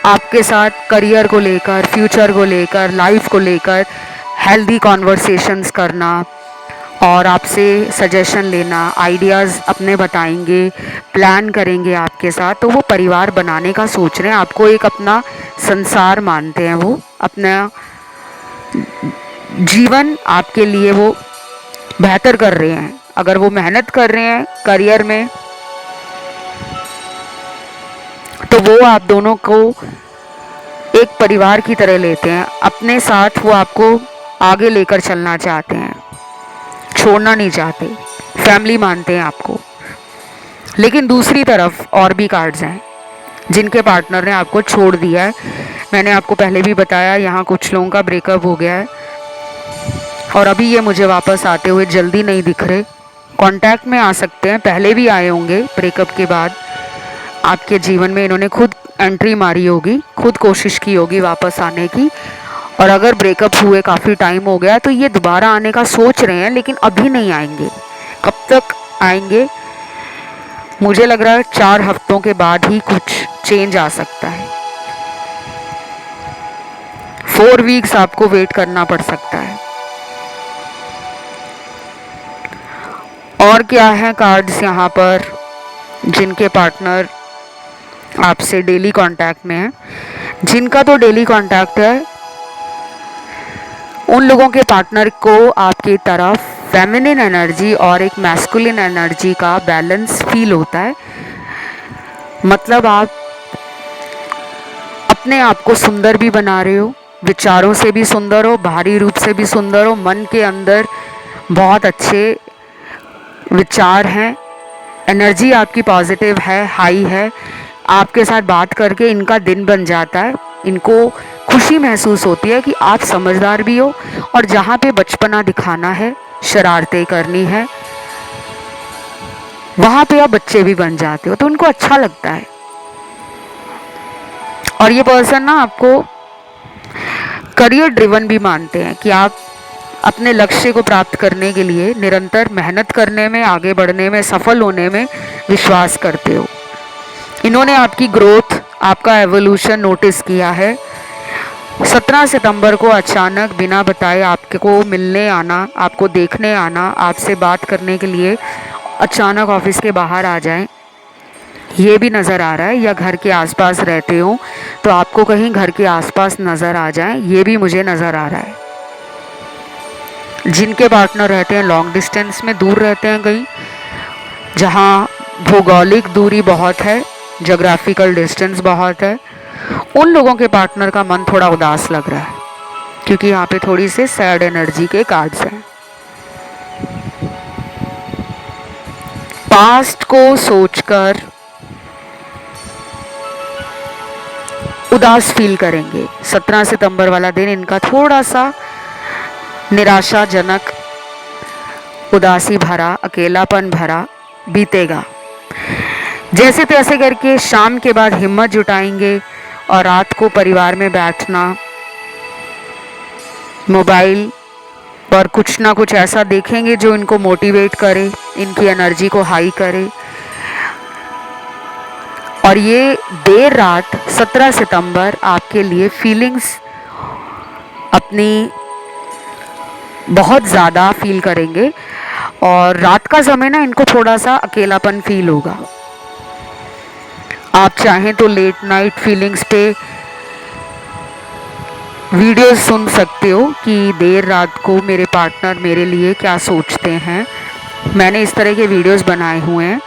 आपके साथ करियर को लेकर, फ्यूचर को लेकर, लाइफ को लेकर हेल्दी कॉन्वर्सेशंस करना और आपसे सजेशन लेना, आइडियाज़ अपने बताएंगे, प्लान करेंगे आपके साथ। तो वो परिवार बनाने का सोच रहे हैं, आपको एक अपना संसार मानते हैं, वो अपना जीवन आपके लिए वो बेहतर कर रहे हैं। अगर वो मेहनत कर रहे हैं करियर में, तो वो आप दोनों को एक परिवार की तरह लेते हैं, अपने साथ वो आपको आगे लेकर चलना चाहते हैं, छोड़ना नहीं चाहते, फैमिली मानते हैं आपको। लेकिन दूसरी तरफ और भी कार्ड्स हैं जिनके पार्टनर ने आपको छोड़ दिया है। मैंने आपको पहले भी बताया, यहाँ कुछ लोगों का ब्रेकअप हो गया है और अभी ये मुझे वापस आते हुए जल्दी नहीं दिख रहे। कांटेक्ट में आ सकते हैं, पहले भी आए होंगे ब्रेकअप के बाद आपके जीवन में, इन्होंने खुद एंट्री मारी होगी, खुद कोशिश की होगी वापस आने की। और अगर ब्रेकअप हुए काफ़ी टाइम हो गया तो ये दोबारा आने का सोच रहे हैं, लेकिन अभी नहीं आएंगे। कब तक आएंगे? मुझे लग रहा है 4 हफ्तों के बाद ही कुछ चेंज आ सकता है। 4 वीक्स आपको वेट करना पड़ सकता है। और क्या है कार्ड्स यहाँ पर जिनके पार्टनर आपसे डेली कांटेक्ट में है। जिनका तो डेली कांटेक्ट है, उन लोगों के पार्टनर को आपकी तरफ फेमिनिन एनर्जी और एक मैस्कुलिन एनर्जी का बैलेंस फील होता है। मतलब आप अपने आप को सुंदर भी बना रहे हो, विचारों से भी सुंदर हो, बाहरी रूप से भी सुंदर हो, मन के अंदर बहुत अच्छे विचार हैं, एनर्जी आपकी पॉजिटिव है, हाई है। आपके साथ बात करके इनका दिन बन जाता है, इनको खुशी महसूस होती है कि आप समझदार भी हो, और जहाँ पे बचपना दिखाना है, शरारतें करनी है, वहाँ पे आप बच्चे भी बन जाते हो, तो उनको अच्छा लगता है। और ये पर्सन ना आपको करियर ड्रिवन भी मानते हैं कि आप अपने लक्ष्य को प्राप्त करने के लिए निरंतर मेहनत करने में, आगे बढ़ने में, सफल होने में विश्वास करते हो। इन्होंने आपकी ग्रोथ, आपका एवोल्यूशन नोटिस किया है, 17 सितंबर को अचानक बिना बताए आपको मिलने आना, आपको देखने आना, आपसे बात करने के लिए अचानक ऑफिस के बाहर आ जाएं, ये भी नज़र आ रहा है। या घर के आसपास रहते हो तो आपको कहीं घर के आसपास नज़र आ जाए, ये भी मुझे नज़र आ रहा है। जिनके पार्टनर रहते हैं लॉन्ग डिस्टेंस में, दूर रहते हैं कहीं जहाँ भौगोलिक दूरी बहुत है, जोग्राफिकल डिस्टेंस बहुत है, उन लोगों के पार्टनर का मन थोड़ा उदास लग रहा है, क्योंकि यहाँ पे थोड़ी से सैड एनर्जी के कार्ड्स हैं। पास्ट को सोचकर उदास फील करेंगे। 17 सितंबर वाला दिन इनका थोड़ा सा निराशाजनक, उदासी भरा, अकेलापन भरा बीतेगा। जैसे तैसे करके शाम के बाद हिम्मत जुटाएंगे और रात को परिवार में बैठना, मोबाइल पर कुछ ना कुछ ऐसा देखेंगे जो इनको मोटिवेट करे, इनकी एनर्जी को हाई करे। और ये देर रात 17 सितंबर आपके लिए फीलिंग्स अपनी बहुत ज़्यादा फील करेंगे और रात का समय ना इनको थोड़ा सा अकेलापन फील होगा। आप चाहें तो लेट नाइट फीलिंग्स पे वीडियोस सुन सकते हो कि देर रात को मेरे पार्टनर मेरे लिए क्या सोचते हैं। मैंने इस तरह के वीडियोस बनाए हुए हैं।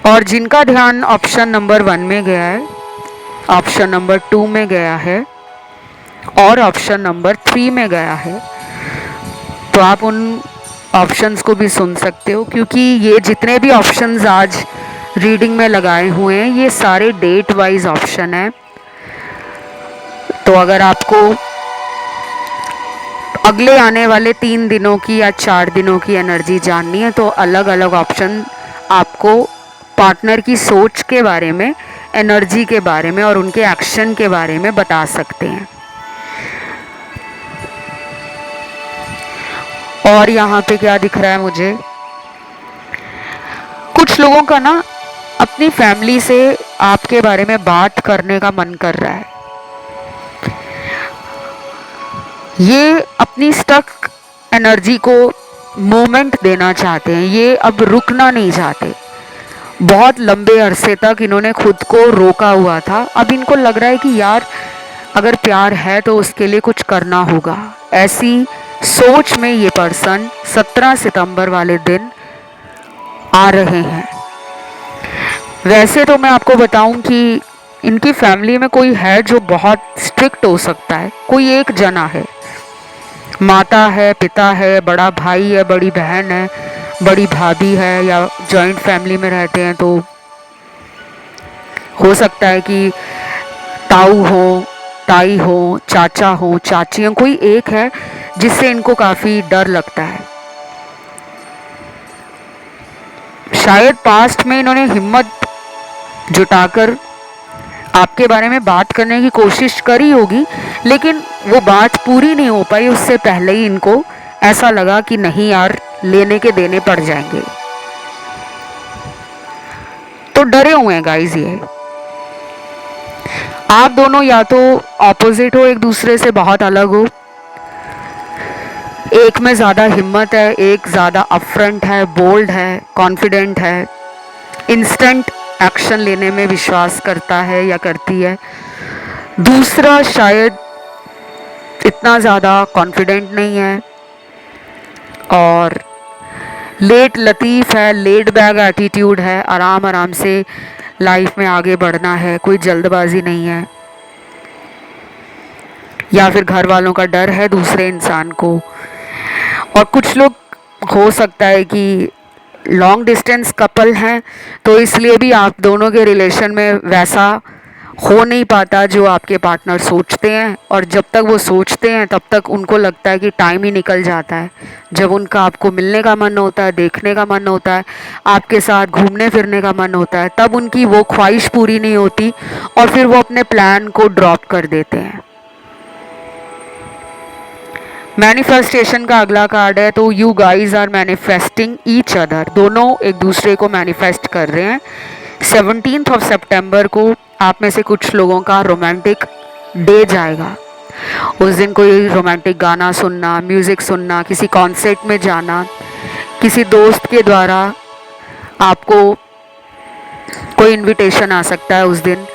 और जिनका ध्यान ऑप्शन नंबर 1 में गया है, ऑप्शन नंबर 2 में गया है और ऑप्शन नंबर 3 में गया है, तो आप उन ऑप्शंस को भी सुन सकते हो, क्योंकि ये जितने भी ऑप्शंस आज रीडिंग में लगाए हुए हैं ये सारे डेट वाइज ऑप्शन हैं। तो अगर आपको अगले आने वाले 3 दिनों की या 4 दिनों की एनर्जी जाननी है तो अलग अलग ऑप्शन आपको पार्टनर की सोच के बारे में, एनर्जी के बारे में और उनके एक्शन के बारे में बता सकते हैं। और यहाँ पे क्या दिख रहा है मुझे, कुछ लोगों का ना अपनी फैमिली से आपके बारे में बात करने का मन कर रहा है। ये अपनी स्टक एनर्जी को मोमेंट देना चाहते हैं, ये अब रुकना नहीं चाहते। बहुत लंबे अरसे तक इन्होंने खुद को रोका हुआ था, अब इनको लग रहा है कि यार अगर प्यार है तो उसके लिए कुछ करना होगा। ऐसी सोच में ये पर्सन 17 सितंबर वाले दिन आ रहे हैं। वैसे तो मैं आपको बताऊं कि इनकी फैमिली में कोई है जो बहुत स्ट्रिक्ट हो सकता है, कोई एक जना है, माता है, पिता है, बड़ा भाई है, बड़ी बहन है, बड़ी भाभी है, या जॉइंट फैमिली में रहते हैं तो हो सकता है कि ताऊ हो, ताई हो, चाचा हो, चाची हो, कोई एक है जिससे इनको काफ़ी डर लगता है। शायद पास्ट में इन्होंने हिम्मत जुटाकर आपके बारे में बात करने की कोशिश करी होगी, लेकिन वो बात पूरी नहीं हो पाई। उससे पहले ही इनको ऐसा लगा कि नहीं यार, लेने के देने पड़ जाएंगे, तो डरे हुए हैं गाइस। ये आप दोनों या तो ऑपोजिट हो, एक दूसरे से बहुत अलग हो। एक में ज़्यादा हिम्मत है, एक ज़्यादा अपफ्रंट है, बोल्ड है, कॉन्फिडेंट है, इंस्टेंट एक्शन लेने में विश्वास करता है या करती है। दूसरा शायद इतना ज़्यादा कॉन्फिडेंट नहीं है और लेट लतीफ़ है, लेड बैग एटीट्यूड है, आराम आराम से लाइफ में आगे बढ़ना है, कोई जल्दबाजी नहीं है। या फिर घर वालों का डर है दूसरे इंसान को। और कुछ लोग हो सकता है कि लॉन्ग डिस्टेंस कपल हैं, तो इसलिए भी आप दोनों के रिलेशन में वैसा हो नहीं पाता जो आपके पार्टनर सोचते हैं। और जब तक वो सोचते हैं तब तक उनको लगता है कि टाइम ही निकल जाता है। जब उनका आपको मिलने का मन होता है, देखने का मन होता है, आपके साथ घूमने फिरने का मन होता है, तब उनकी वो ख्वाहिश पूरी नहीं होती और फिर वो अपने प्लान को ड्रॉप कर देते हैं। मैनिफेस्टेशन का अगला कार्ड है, तो you guys are manifesting each other. दोनों एक दूसरे को मैनिफेस्ट कर रहे हैं। 17 सितंबर को आप में से कुछ लोगों का रोमांटिक डे जाएगा। उस दिन कोई रोमांटिक गाना सुनना, म्यूज़िक सुनना, किसी कॉन्सर्ट में जाना, किसी दोस्त के द्वारा आपको कोई इनविटेशन आ सकता है उस दिन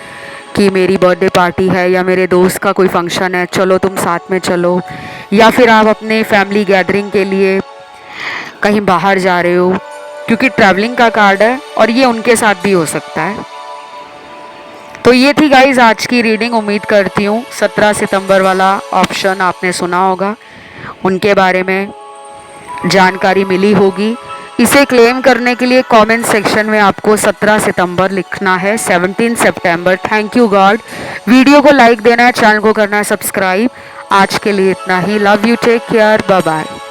कि मेरी बर्थडे पार्टी है या मेरे दोस्त का कोई फंक्शन है, चलो तुम साथ में चलो। या फिर आप अपने फैमिली गैदरिंग के लिए कहीं बाहर जा रहे हो, क्योंकि ट्रैवलिंग का कार्ड है और ये उनके साथ भी हो सकता है। तो ये थी गाइज आज की रीडिंग। उम्मीद करती हूँ 17 सितंबर वाला ऑप्शन आपने सुना होगा, उनके बारे में जानकारी मिली होगी। इसे क्लेम करने के लिए कमेंट सेक्शन में आपको 17 सितंबर लिखना है, 17 सितंबर। Thank you God. वीडियो को लाइक देना है, चैनल को करना है सब्सक्राइब। आज के लिए इतना ही। Love you, take care, bye bye.